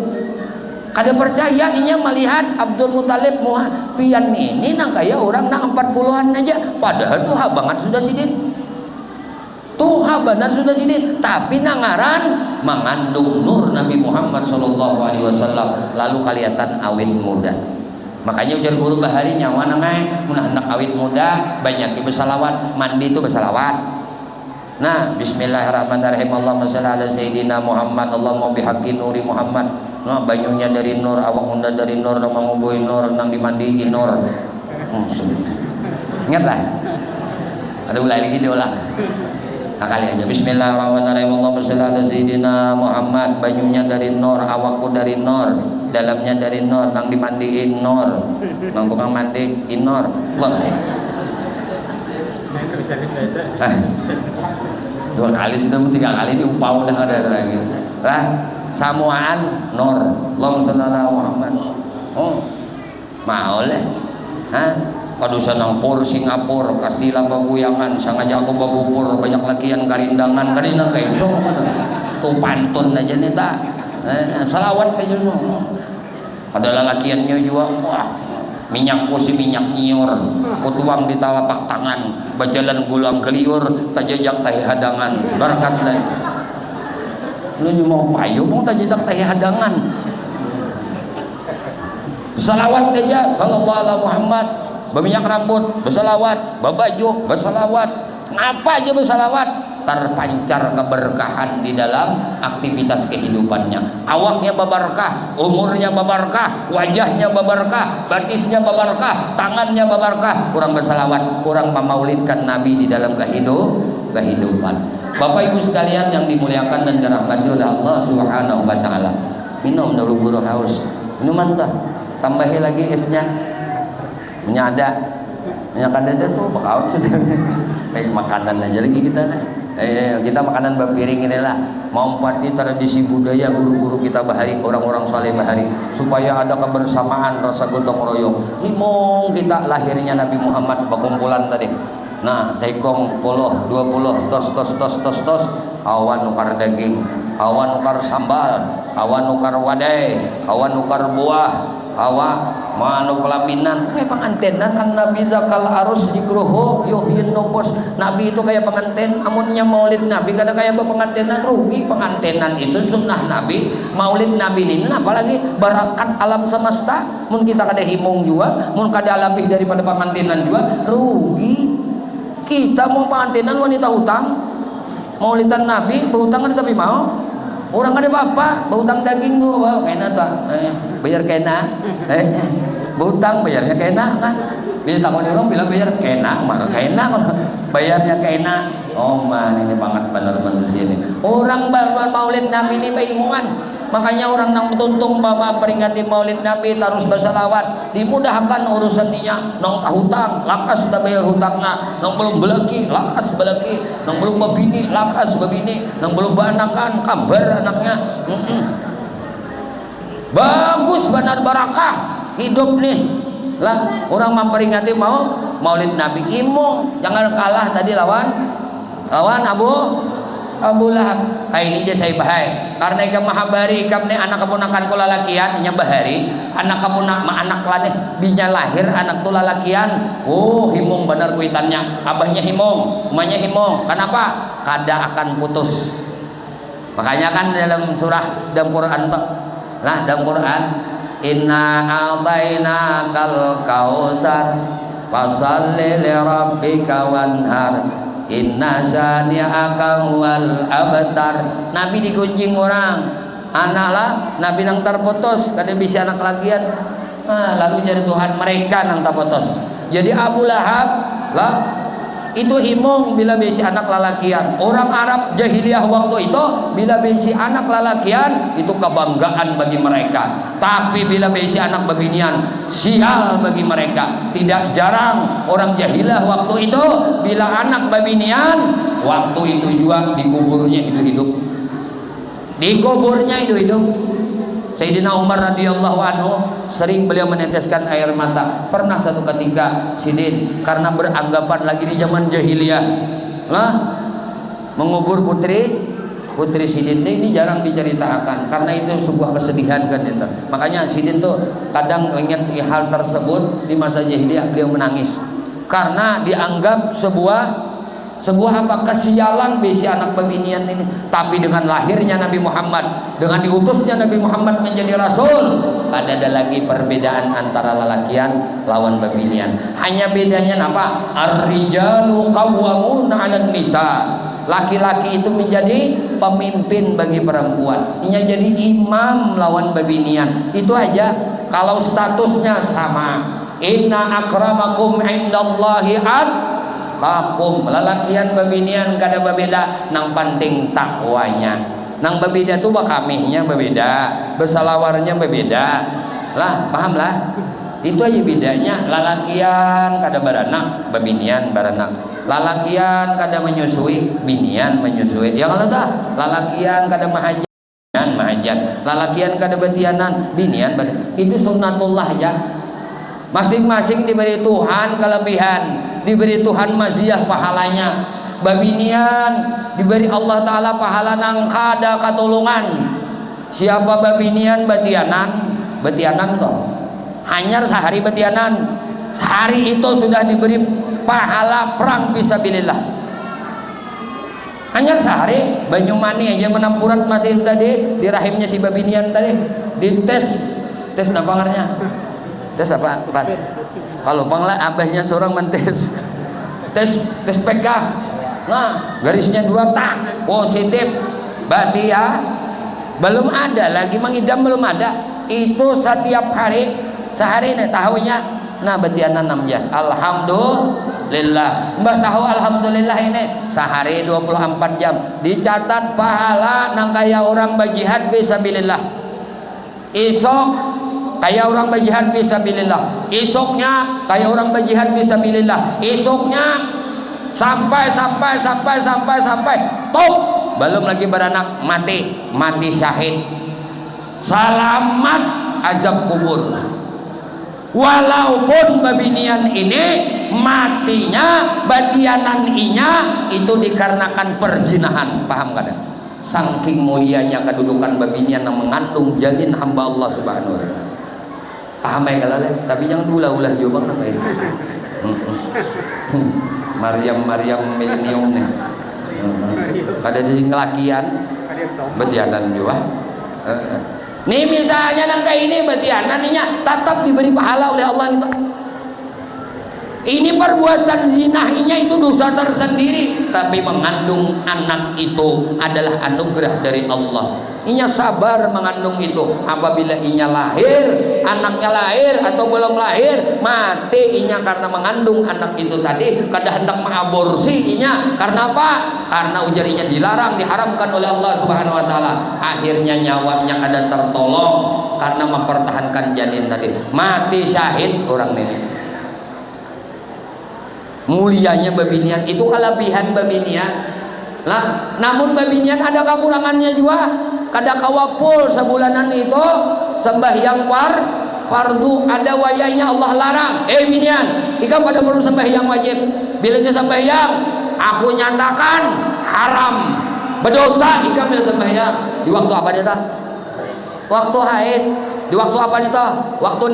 Kada percaya inya melihat Abdul Muthalib muha pian ini nang kaya orang nang 40-an aja, padahal tuh banget sudah sidin. Tuha benar sudah sini, tapi nangaran mengandung nur Nabi Muhammad Shallallahu Alaihi Wasallam. Lalu kelihatan awet muda. Makanya ujar guru bahari nyawa nangai, anak awet muda banyak bersalawat, mandi itu bersalawat. Nah, Bismillahirrahmanirrahim. Allahumma shalli ala Sayyidina Muhammad. Allahumma bihaqqi nuri Muhammad. Nah, banyunya dari nur, awak unda dari nur, mangubui nur, nang dimandiin nur. Ingat lah. Ada ulang lagi diulang. Kali aja. Bismillahirrahmanirrahim. Allahumma shalli ala sayyidina Muhammad. Banyunya dari nur, awakku dari nur, dalamnya dari nur, nang dimandiin nur, nang bukan mandiin nur. Allah. Dua kali sudah, tiga kali diupau dah ada lagi. Lah, samuan nur. Allahumma shalli ala Muhammad. Oh, mau lah. Hah? Padusan nangpur Singapura kastilah babuyangan sangaja aku babupur banyak lakian karindangan karina kayak itu tuh pantun aja nih tak salawat aja ada lalakiannya juga wah minyakku si minyak nyiur kutuang di telapak tangan bajalan gulang keliur tajajak tahi hadangan berkat lain lu mau payu pun tajajak tahi hadangan salawat aja sallallahu alaihi Muhammad berminyak rambut, bersalawat, berbaju, bersalawat, ngapa aja bersalawat, terpancar keberkahan di dalam aktivitas kehidupannya. Awaknya berberkah, umurnya berberkah, wajahnya berberkah, batisnya berberkah, tangannya berberkah. Kurang bersalawat, kurang memaulidkan Nabi di dalam kehidupan. Bapak Ibu sekalian yang dimuliakan dan dirahmati oleh Allah Subhanahu wa taala. Minum dulu guru haus. Minuman tah. Tambahi lagi esnya. Ada tuh bakaut sudah kayak makanan aja lagi kita lah kita makanan berpiring inilah mempati tradisi budaya guru-guru kita bahari orang-orang saleh bahari supaya ada kebersamaan rasa gotong royong himung kita lahirnya Nabi Muhammad berkumpulan tadi nah tekong 10 20 tos awan nukar daging awan nukar sambal awan nukar wadai awan nukar buah hawa manu pelaminan kayak pengantenan kan Nabi zakal arus dikruhu yuhyin nufus Nabi itu kayak pengantin amunnya maulid Nabi kada kayak pengantenan rugi pengantenan itu sunnah Nabi maulid Nabi ini apalagi barakat alam semesta mun kita kada himung juga mun kada lebih daripada pengantenan juga rugi kita mau pengantenan wanita hutang maulidan Nabi berhutang kada tapi mau orang ada bapak berhutang daging tuh wow, kena tak bayar kena berhutang bayarnya kena kan bila takut orang bilang bayar kena maka kena bayarnya kena oh man ini banget benar manusia ini orang maulid Nabi ini baimuan makanya orang nang tuntung bapak peringati maulid Nabi terus bersalawat dimudahkan urusannya nong hutang lakas tak bayar hutangnya nong belum belaki lakas belaki nong belum babini lakas babini nong belum banakan kabar anaknya bagus benar barakah hidup nih lah orang memperingati maulid Nabi imung jangan kalah tadi lawan Abu Lahab ini aja saya bahai karena ikam mahabari ikam nih anak keponakan kula lakian nya bahari anak anak laneh binya lahir anak tu lalakian oh himung benar kuitannya abahnya himung emaknya himung kenapa kada akan putus makanya kan dalam surah dalam Quran dalam Quran inna a'taina kal kausar fasalli li rabbika wanhar inna syani'aka wal abtar Nabi digunjing orang anak lah Nabi nang terputus kada bisa anak lagian lalu jadi Tuhan mereka nang terputus jadi Abu Lahab lah itu himung bila bisi anak lalakian orang Arab jahiliyah waktu itu bila bisi anak lalakian itu kebanggaan bagi mereka tapi bila bisi anak babinian sial bagi mereka tidak jarang orang jahiliyah waktu itu bila anak babinian waktu itu juga dikuburnya hidup-hidup Sayyidina Umar radhiyallahu anhu sering beliau meneteskan air mata pernah satu ketika Sidin karena beranggapan lagi di zaman jahiliyah mengubur putri Sidin ini jarang diceritakan karena itu sebuah kesedihan kan itu makanya Sidin tuh kadang ingat hal tersebut di masa jahiliyah beliau menangis karena dianggap sebuah kesialan besi anak peminian ini tapi dengan lahirnya Nabi Muhammad dengan diutusnya Nabi Muhammad menjadi Rasul ada lagi perbedaan antara lalakian lawan peminian hanya bedanya apa ar-rijalu qawwamuna 'alan nisa laki-laki itu menjadi pemimpin bagi perempuan, ini jadi imam lawan babinian, itu aja. Kalau statusnya sama, inna akramakum indallahi atqakum, lalakian babinian kada berbeda, nang penting takwanya. Nang berbeda tuh bakamihnya berbeda, bersalawarnya berbeda lah, paham lah. Itu aja bedanya. Lalakian kada beranak, babinian beranak. Lalakian kada menyusui, binian menyusui. Ya kalau dah lalakian kada mahajat, binian mahajat. Lalakian kada betianan, binian itu sunnatullah ya. Masing-masing diberi Tuhan kelebihan, diberi Tuhan maziah pahalanya. Babinian diberi Allah Ta'ala pahala nang kada katulungan. Siapa babinian betianan toh hanyar sehari betianan, sehari itu sudah diberi pahala perang fisabilillah. Hanya sehari Banyumani aja menampurat masih tadi di rahimnya si babinian tadi dites apa ngarnya? Tes apa? Kalau panglah abahnya seorang mentes tes PK. Nah, garisnya 2 tak positif. Berarti ya belum ada lagi mengidam, belum ada. Itu setiap hari sehari nih tahunya. Nah betianan 6 jam. Alhamdulillah. Mbah tahu alhamdulillah ini sehari 24 jam dicatat pahala nang kaya orang berjihad fisabilillah. Isok kaya orang berjihad fisabilillah. Isoknya kaya orang berjihad fisabilillah. Isoknya sampai top, belum lagi beranak mati syahid, selamat azab kubur. Walaupun babinian ini matinya batianan inya itu dikarenakan perzinahan, paham kan? Saking mulianya kedudukan babinian yang mengandung janin hamba Allah Subhanahu wa taala. Paham ya kalau tapi jangan ulah-ulah juga bang ini. Maryam milenium nih. Pada sing ngelakian betianan juga. Nih misalnya nangka ini betianan nya tetap diberi pahala oleh Allah itu. Ini perbuatan zinahinya itu dosa tersendiri, tapi mengandung anak itu adalah anugerah dari Allah. Inya sabar mengandung itu. Apabila inya lahir, anaknya lahir atau belum lahir, mati inya karena mengandung anak itu tadi. Kada hendak mengaborsi inya karena apa? Karena ujarinya dilarang, diharamkan oleh Allah Subhanahu wa taala. Akhirnya nyawanya kada tertolong karena mempertahankan janin tadi. Mati syahid orang ini. Mulianya babinian itu kelebihan babinian lah, namun babinian ada kekurangannya juga. Kada kawapul sebulanan itu sembahyang fardu, ada wayahnya Allah larang. Binian ikam pada perlu sembahyang wajib. Bila je sembahyang aku nyatakan haram berdosa ikam bila sembahyang di waktu apa dia tak? Waktu haid. Di waktu apa dia tak? Waktu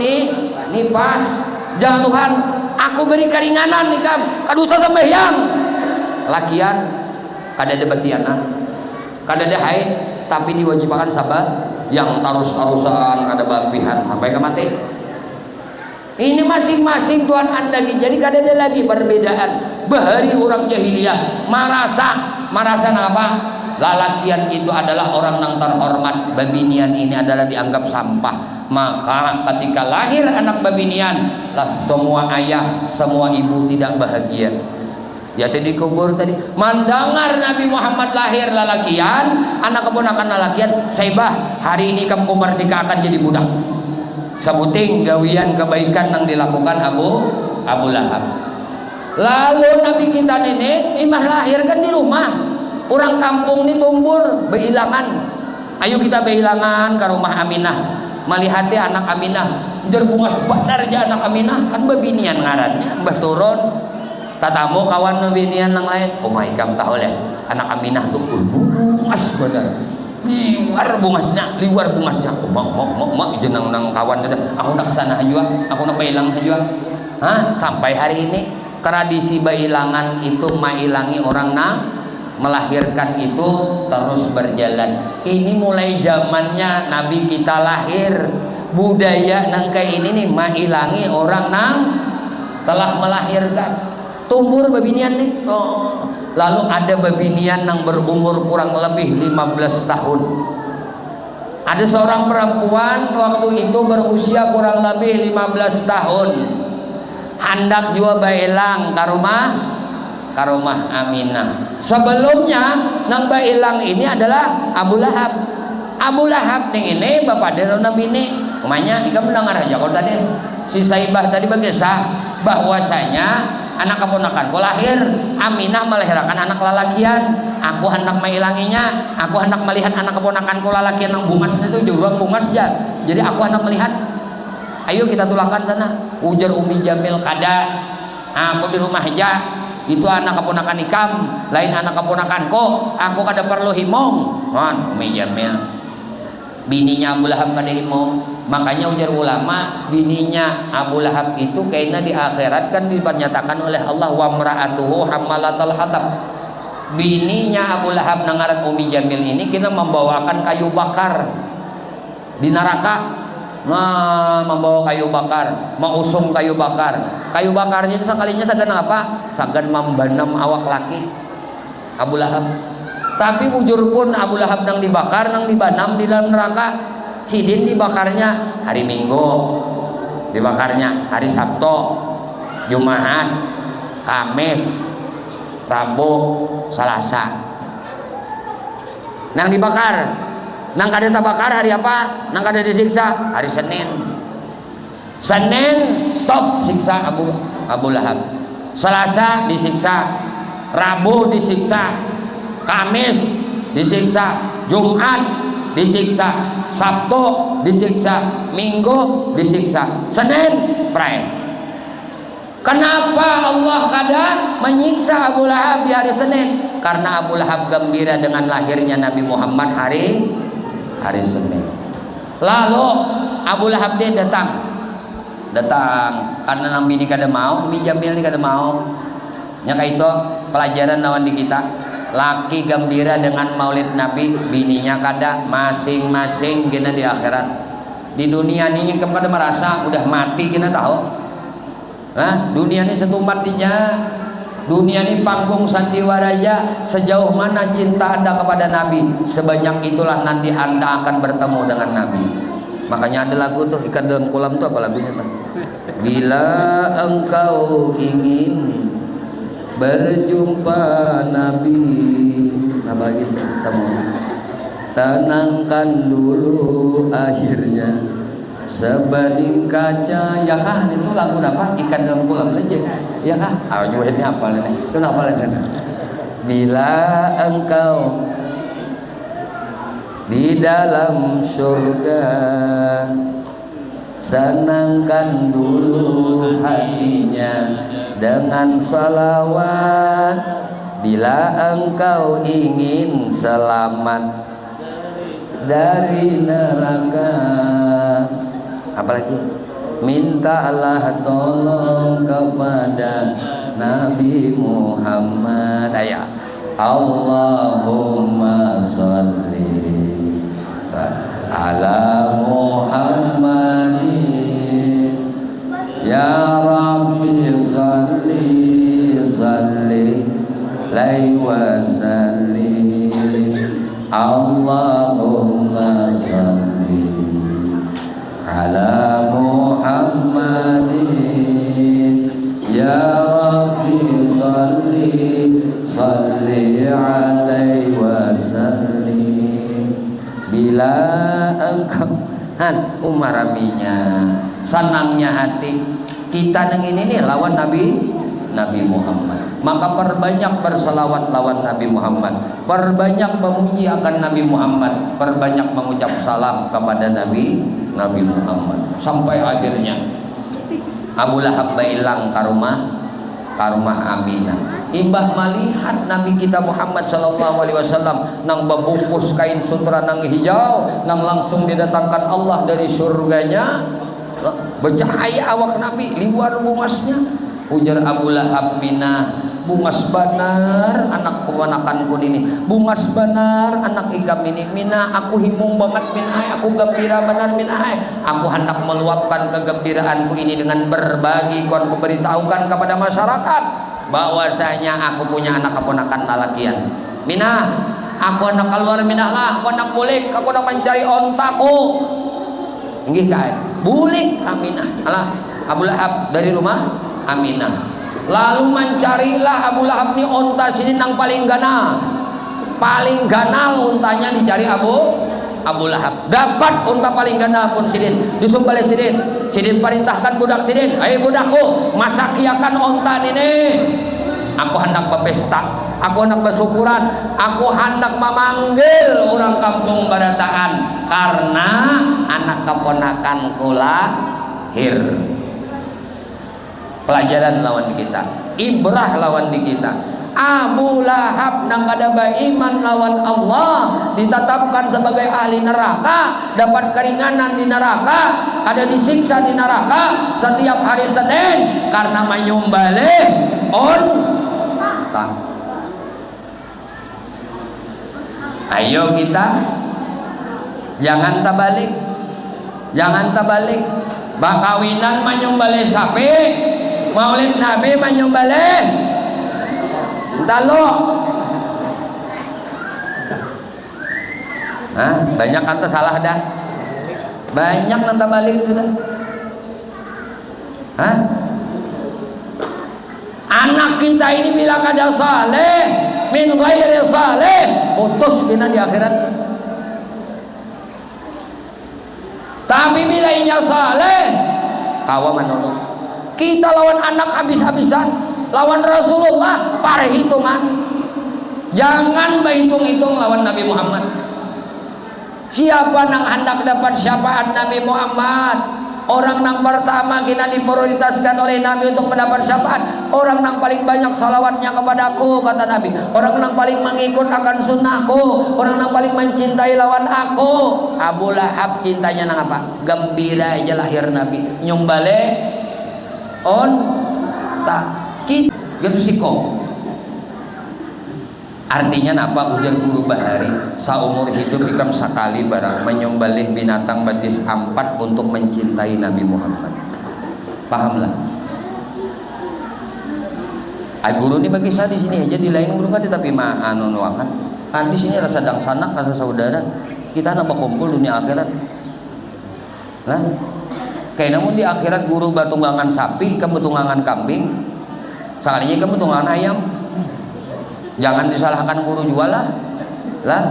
nifas. Jangan Tuhan aku beri keringanan nih kam, kadusa sembahyang. Lakian kada ada betianan, kada ada haid, tapi diwajibkan sabar yang tarus-tarusan kada bampihan sampai ke mati. Ini masing-masing Tuhan anda. Jadi kada ada lagi perbedaan. Bahari orang jahiliyah marasa apa? Lalakian itu adalah orang yang terhormat, babinian ini adalah dianggap sampah. Maka ketika lahir anak babinian lah, semua ayah, semua ibu tidak bahagia. Ya tadi kubur tadi mandangar Nabi Muhammad lahir lalakian, anak keponakan lalakian, saibah hari ini kamu merdeka akan jadi budak. Sebuting gawian kebaikan yang dilakukan Abu Lahab. Lalu Nabi kita ini imah lahir kan di rumah. Orang kampung ini tumbur beilangan. Ayo kita beilangan ke rumah Aminah. Malihati anak Aminah. Jar bunga sepadar aja anak Aminah. Kan babinian ngarannya. Mbah turun. Tatamu kawan babinian yang lain. Oh my kam tahu ya. Anak Aminah tuh bungas benar. Liwar bungasnya. Oh mak jenang nang kawan ada. Aku nak kesana aja. Aku nak beilang aja. Sampai hari ini tradisi beilangan itu mailangi orang melahirkan itu terus berjalan. Ini mulai zamannya Nabi kita lahir, budaya nang kayak ini nih mailangi orang nang telah melahirkan. Tumbur babinian nih. Lalu ada babinian yang berumur kurang lebih 15 tahun. Ada seorang perempuan waktu itu berusia kurang lebih 15 tahun. Hendak jua baelang ka rumah Aminah. Sebelumnya nang baelang ini adalah Abu Lahab. Abu Lahab nih ini bapak dari Nabi ini. Umanya kita mendengar aja kalau tadi si Saibah tadi berkisah bahwasanya anak keponakanku lahir, Aminah melahirkan anak lalakian. Aku hendak mengilanginya, aku hendak melihat anak keponakanku lalakian yang bungasnya itu jurang bungas ya. Jadi aku hendak melihat. Ayo kita tulangkan sana. Ujar Umi Jamil kada. Aku di rumah aja. Itu anak keponakan ikam, lain anak keponakanku. Aku kada perlu himong. Mon Umi Jamil. Bininya Abu Lahab kada himong. Makanya ujar ulama, bininya Abu Lahab itu kayaknya di akhirat kan dinyatakan oleh Allah wa mra'atuhu hammalatal hatab. Bininya Abu Lahab nangaran Umi Jamil ini kita membawakan kayu bakar di neraka. Nah, membawa kayu bakar, mengusung kayu bakar. Kayu bakarnya itu sekalinya sagan apa? Sagan membanam awak laki Abu Lahab. Tapi bujur pun Abu Lahab nang dibakar, nang dibanam di dalam neraka. Sidin dibakarnya hari Minggu, dibakarnya hari Sabtu, Jumat, Kamis, Rabu, Selasa. Nang dibakar, nang kada tabakar hari apa? Nang kada disiksa hari Senin. Senin stop siksa Abu Lahab. Selasa disiksa, Rabu disiksa, Kamis disiksa, Jumat disiksa, Sabtu disiksa, Minggu disiksa, Senin pray. Kenapa Allah kadang menyiksa Abu Lahab di hari Senin? Karena Abu Lahab gembira dengan lahirnya Nabi Muhammad hari Senin. Lalu Abu Lahab dia datang karena Nabi ini kada mau, Umi Jamil ini kada mau. Nyaka itu pelajaran lawan di kita. Laki gembira dengan maulid Nabi, bininya kada, masing-masing kena di akhirat. Di dunia ini kepada merasa udah mati kena tahu. Nah, dunia ini setumpat dinya. Dunia ini panggung sandiwaraja. Sejauh mana cinta Anda kepada Nabi, sebanyak itulah nanti Anda akan bertemu dengan Nabi. Makanya ada lagu tuh ikan dalam kolam tuh apa lagunya tuh? Bila engkau ingin berjumpa Nabi, apa lagi temu? Tenangkan dulu akhirnya sebanding kaca. Ya kah itu lagu apa? Ikan dalam kolam legend. Ya kah? Ayo ini apa nih? Itu apa lagi? Bila engkau di dalam surga, senangkan dulu hatinya dengan salawat. Bila engkau ingin selamat dari neraka, apalagi mintalah tolong kepada Nabi Muhammad. Ayah Allahumma sholli ala Muhammadin ya Rabbi salli alaihi wa sallim. Allahumma sholli ala Muhammadin ya Rabbi salli alaihi wa sallim. Bila engkau umaraminya senangnya hati kita yang ini nih lawan Nabi Muhammad. Maka perbanyak berselawat lawan Nabi Muhammad, perbanyak memuji akan Nabi Muhammad, perbanyak mengucap salam kepada Nabi Muhammad. Sampai akhirnya Abu Lahab bailang ke rumah Aminah. Imbah melihat Nabi kita Muhammad sallallahu alaihi wasallam nang babungkus kain sutra nang hijau, nang langsung didatangkan Allah dari surganya, bercahaya awak Nabi, liwar bungasnya. Ujar Abu Lahab, Minah, bungas benar anak kewanakanku ini, bungas benar anak ikam ini. Minah, aku himung banget Minah, aku gembira benar Minah. Aku hendak meluapkan kegembiraanku ini dengan berbagi, kon kuberitahukan kepada masyarakat bahwasanya aku punya anak keponakan lalakian. Minah, aku anak keluar minah lah, aku anak bulik, aku anak mencari ontaku. Inggih kae. Bulik Aminah. Alah, Abu Lahab dari rumah Aminah. Lalu mencarilah Abu Lahab ni onta sini nang paling ganal. Paling ganal untanya dicari Abu Lahab. Dapat unta paling ganal pun sidin. Disumpale sidin. Sidin perintahkan budak sidin, "Hei budakku, masakiakan onta ini. Aku hendak berpesta, aku hendak bersyukuran, aku hendak memanggil orang kampung badataan karena anak keponakanku lahir." Pelajaran lawan di kita, ibrah lawan di kita. Abu Lahab nang kada beriman lawan Allah ditetapkan sebagai ahli neraka, dapat keringanan di neraka, ada disiksa di neraka setiap hari Senin karena menyembelih onta. Ayo kita jangan tabalik, jangan tabalik. Bakawinan menyembelih sapi, Maulid Nabi menyembelih talo. Banyak kata salah dah. Banyak nanta balik sudah. Anak kita ini bila kada saleh, min ghairi saleh, putus dina di akhirat. Tapi bila inya saleh, kawa menolong. Kita lawan anak habis-habisan, lawan Rasulullah perhitungan. Jangan berhitung-hitung lawan Nabi Muhammad. Siapa nang hendak dapat syafaat Nabi Muhammad? Orang nang pertama kita diprioritaskan oleh Nabi untuk mendapat syafaat. Orang nang paling banyak salawatnya kepadaku, kata Nabi. Orang nang paling mengikut akan sunnahku. Orang nang paling mencintai lawan aku. Abu Lahab cintanya nang apa? Gembira aja lahir Nabi. Nyumbale onta. Gitu siko. Artinya apa? Ujar guru Bahari, saumur hidup ikam sekali barang menyembelih binatang batis 4 untuk mencintai Nabi Muhammad. Pahamlah. Guru ini bagi saya di sini aja, di lain guru kan tapi anu nuangan. Kan di sini rasa dang sanak, rasa saudara. Kita nak berkumpul dunia akhirat. Lah. Kayak namun di akhirat guru batunggangan sapi, ikam batunggangan kambing. Sekalinya ikam batunggangan ayam. Jangan disalahkan guru jual lah.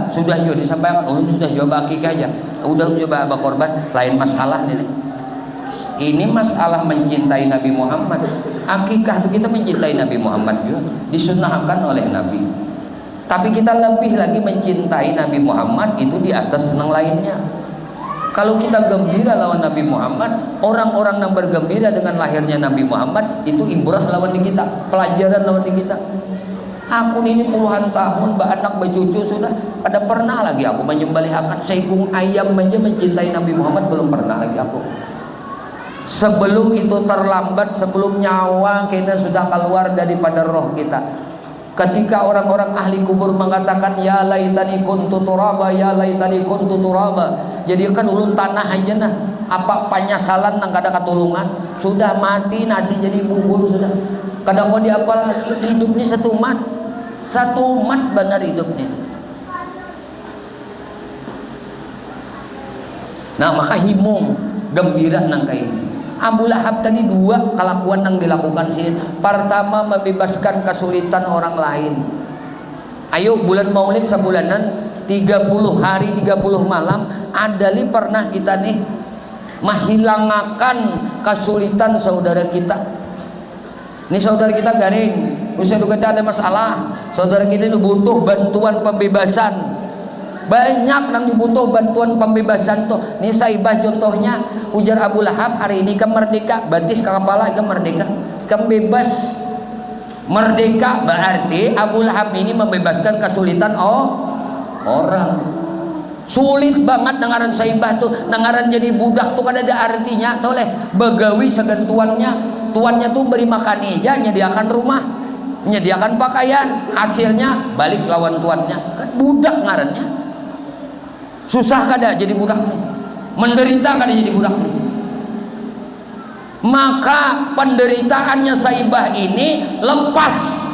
Sudah juga disampaikan, ulun sudah coba akikah aja. Udah coba abah korban, lain masalah nih. Ini masalah mencintai Nabi Muhammad. Akikah itu kita mencintai Nabi Muhammad juga, disunnahkan oleh Nabi. Tapi kita lebih lagi mencintai Nabi Muhammad itu di atas senang lainnya. Kalau kita gembira lawan Nabi Muhammad, orang-orang yang bergembira dengan lahirnya Nabi Muhammad itu ibrah lawan di kita, pelajaran lawan di kita. Aku ini puluhan tahun anak bercucu sudah kada pernah lagi aku menyembelih akad seekor ayam aja mencintai Nabi Muhammad, belum pernah lagi aku. Sebelum itu terlambat, sebelum nyawa kita sudah keluar daripada roh kita. Ketika orang-orang ahli kubur mengatakan ya laitani kuntu turaba, ya laitani kuntu turaba, jadi kan ulun tanah aja nah, apa penyesalan nang kada katulungan, sudah mati nasi jadi bubur sudah. Kadang mau diapa lagi, hidup ini satu umat benar hidupnya. Nah maka himung gembira nang kayak ini. Abu Lahab tadi 2 kelakuan yang dilakukan sini. Pertama membebaskan kesulitan orang lain. Ayo bulan Maulid sebulanan 30 hari 30 malam adali pernah kita nih menghilangkan kesulitan saudara kita. Ini saudara kita garing, usia kita ada masalah, saudara kita itu butuh bantuan pembebasan. Banyak yang dibutuh bantuan pembebasan tuh. Ini saibah contohnya, ujar Abu Lahab hari ini ke merdeka, batis ke kepala ke merdeka, ke bebas. Merdeka berarti Abu Lahab ini membebaskan kesulitan orang. Sulit banget dengaran saibah tuh, dengaran jadi budak tuh kan ada artinya, tuh leh begawi segan tuannya tuh beri makan aja, nyediakan rumah, menyediakan pakaian, hasilnya balik lawan tuannya, kan budak ngarannya. Susah kada jadi budak, menderita kada jadi budak. Maka penderitaannya Saibah ini lepas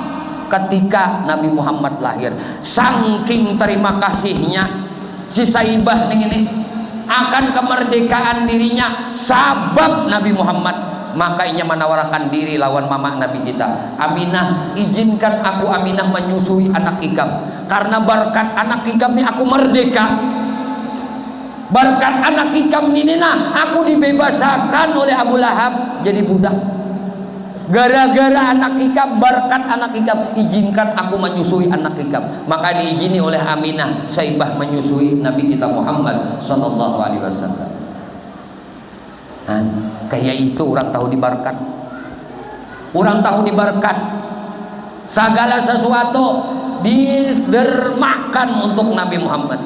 ketika Nabi Muhammad lahir. Saking terima kasihnya si Saibah ini akan kemerdekaan dirinya sabab Nabi Muhammad, maka ia menawarkan diri lawan mama Nabi kita Aminah, izinkan aku Aminah menyusui anak Ikam, karena berkat anak Ikam ini aku merdeka. Berkat anak Ikam ini aku dibebaskan oleh Abu Lahab jadi budak. Gara-gara anak Ikam, berkat anak Ikam, izinkan aku menyusui anak Ikam. Maka diizini oleh Aminah Saibah menyusui Nabi kita Muhammad sallallahu alaihi wasallam. Nah, kayak itu orang tahu diberkat. Orang tahu diberkat. Segala sesuatu didermakan untuk Nabi Muhammad,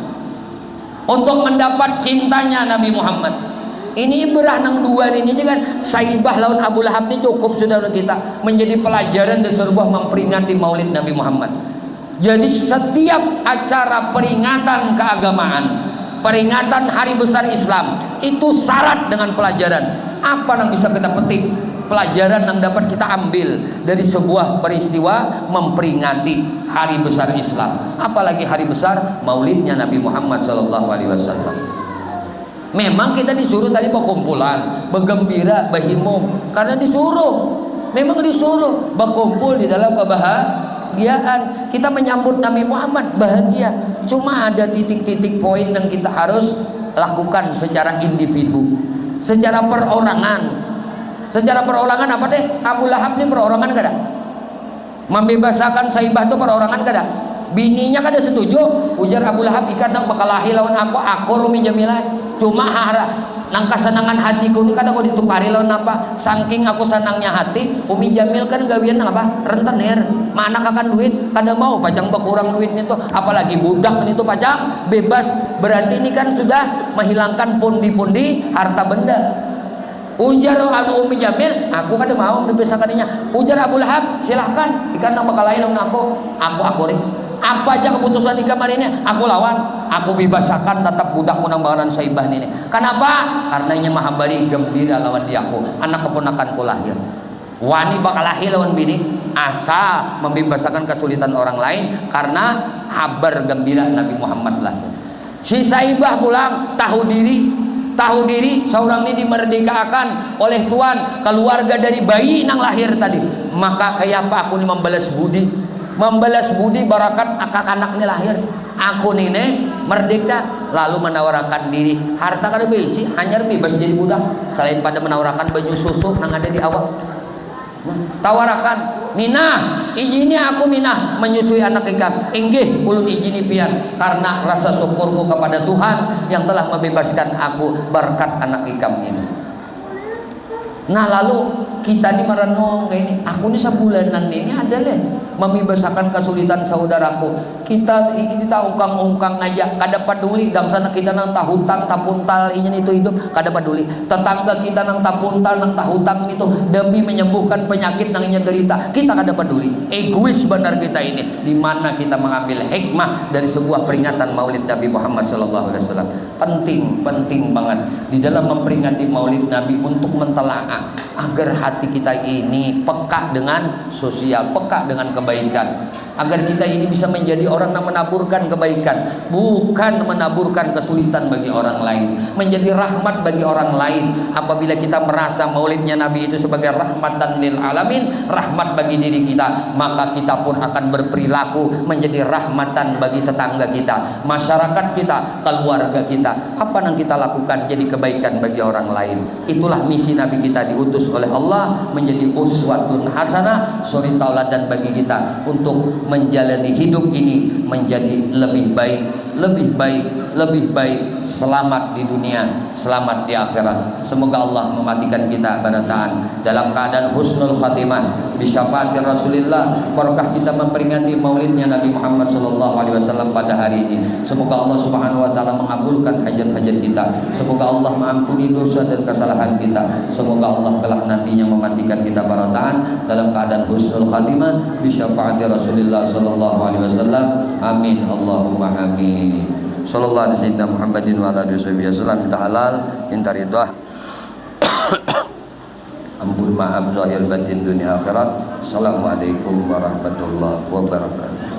untuk mendapat cintanya Nabi Muhammad. Ini ibrah nang dua ini kan Saibah lawan Abu Lahab ini cukup sudah kita menjadi pelajaran dan sebuah memperingati Maulid Nabi Muhammad. Jadi setiap acara peringatan keagamaan, peringatan hari besar Islam itu syarat dengan pelajaran. Apa yang bisa kita petik? Pelajaran yang dapat kita ambil dari sebuah peristiwa memperingati hari besar Islam, apalagi hari besar Maulidnya Nabi Muhammad sallallahu alaihi wasallam. Memang kita disuruh tadi berkumpulan, bergembira, berhimum, karena disuruh. Memang disuruh berkumpul di dalam kebahagiaan. Kita menyambut Nabi Muhammad bahagia. Cuma ada titik-titik poin yang kita harus lakukan secara individu, secara perorangan. Secara perorangan apa deh? Abu Lahab ini perorangan kada? Membebasakan Saibah itu perorangan kada? Bininya kada setuju. Ujar Abu Lahab, ikan nang bakalahi lawan aku Rumi Jamilah. Cuma nang kesenangan hatiku ini kada kau ditukari lawan apa? Saking aku senangnya hati, Umi Jamil kan gawian apa? Rentenir. Mana kakan duit? Kada mau pajang berkurang duitnya tuh. Apalagi budak ini tuh pajang bebas. Berarti ini kan sudah menghilangkan pundi-pundi harta benda. Ujar Umi Jamil, aku kada mau dibesakannya. Ujar Abu Lahab, silahkan. Ikan nang bakalahi lawan aku ring. Apa aja keputusan Ikam hari ini aku lawan, aku bebasakan tetap budak munang-banganan Saibah ini. Kenapa? Karena ini maha bari gembira lawan dia aku, anak keponakanku lahir. Wani bakal lahir lawan bini asal membebasakan kesulitan orang lain karena habar gembira Nabi Muhammad lahir. Si Saibah pulang tahu diri seorang ini dimerdekakan oleh Tuhan, keluarga dari bayi nang lahir tadi. Maka kayak apa aku ini membalas budi barakat anak-anaknya lahir. Aku ini merdeka, lalu menawarkan diri. Harta kada besi, hanya bebas jadi budak. Selain pada menawarkan baju susu nang ada di awak. Tawarkan, Minah, izini aku Minah menyusui anak Ikam. Inggih, ulun izini pian karena rasa syukurku kepada Tuhan yang telah membebaskan aku berkat anak Ikam ini. Nah lalu kita ini merenung ini, aku ini sebulanan ini ada deh membebaskan kesulitan saudaraku. Kita ungkang-ungkang aja, kada peduli. Dan sana kita nang tahutang tapuntal ini itu hidup, kada peduli. Tetangga kita nang tapuntal nang tahutang itu demi menyembuhkan penyakit nang inya derita, kita kada peduli. Egois benar kita ini. Di mana kita mengambil hikmah dari sebuah peringatan Maulid Nabi Muhammad sallallahu alaihi wasallam. Penting banget di dalam memperingati Maulid Nabi untuk mentelaah agar hati kita ini peka dengan sosial, peka dengan kebaikan, agar kita ini bisa menjadi orang yang menaburkan kebaikan, bukan menaburkan kesulitan bagi orang lain, menjadi rahmat bagi orang lain. Apabila kita merasa Maulidnya Nabi itu sebagai rahmatan lil alamin, rahmat bagi diri kita, maka kita pun akan berperilaku menjadi rahmatan bagi tetangga kita, masyarakat kita, keluarga kita. Apa yang kita lakukan jadi kebaikan bagi orang lain. Itulah misi Nabi kita diutus oleh Allah menjadi uswatun hasanah, suri tauladan bagi kita untuk menjalani hidup ini menjadi lebih baik, selamat di dunia, selamat di akhirat. Semoga Allah mematikan kita barataan dalam keadaan husnul khatimah bisyafaati Rasulillah, berkah kita memperingati Maulidnya Nabi Muhammad sallallahu alaihi wasallam pada hari ini. Semoga Allah Subhanahu wa taala mengabulkan hajat-hajat kita. Semoga Allah mengampuni dosa dan kesalahan kita. Semoga Allah kelak nantinya mematikan kita barataan dalam keadaan husnul khatimah bisyafaati Rasulillah sallallahu alaihi wasallam. Amin Allahumma amin. Sallallahu alaihi wasallam Muhammadin wa ala alihi wasallam. Minta halal, minta ridha. Ampun maaf lahir batin dunia akhirat. Assalamualaikum warahmatullahi wabarakatuh.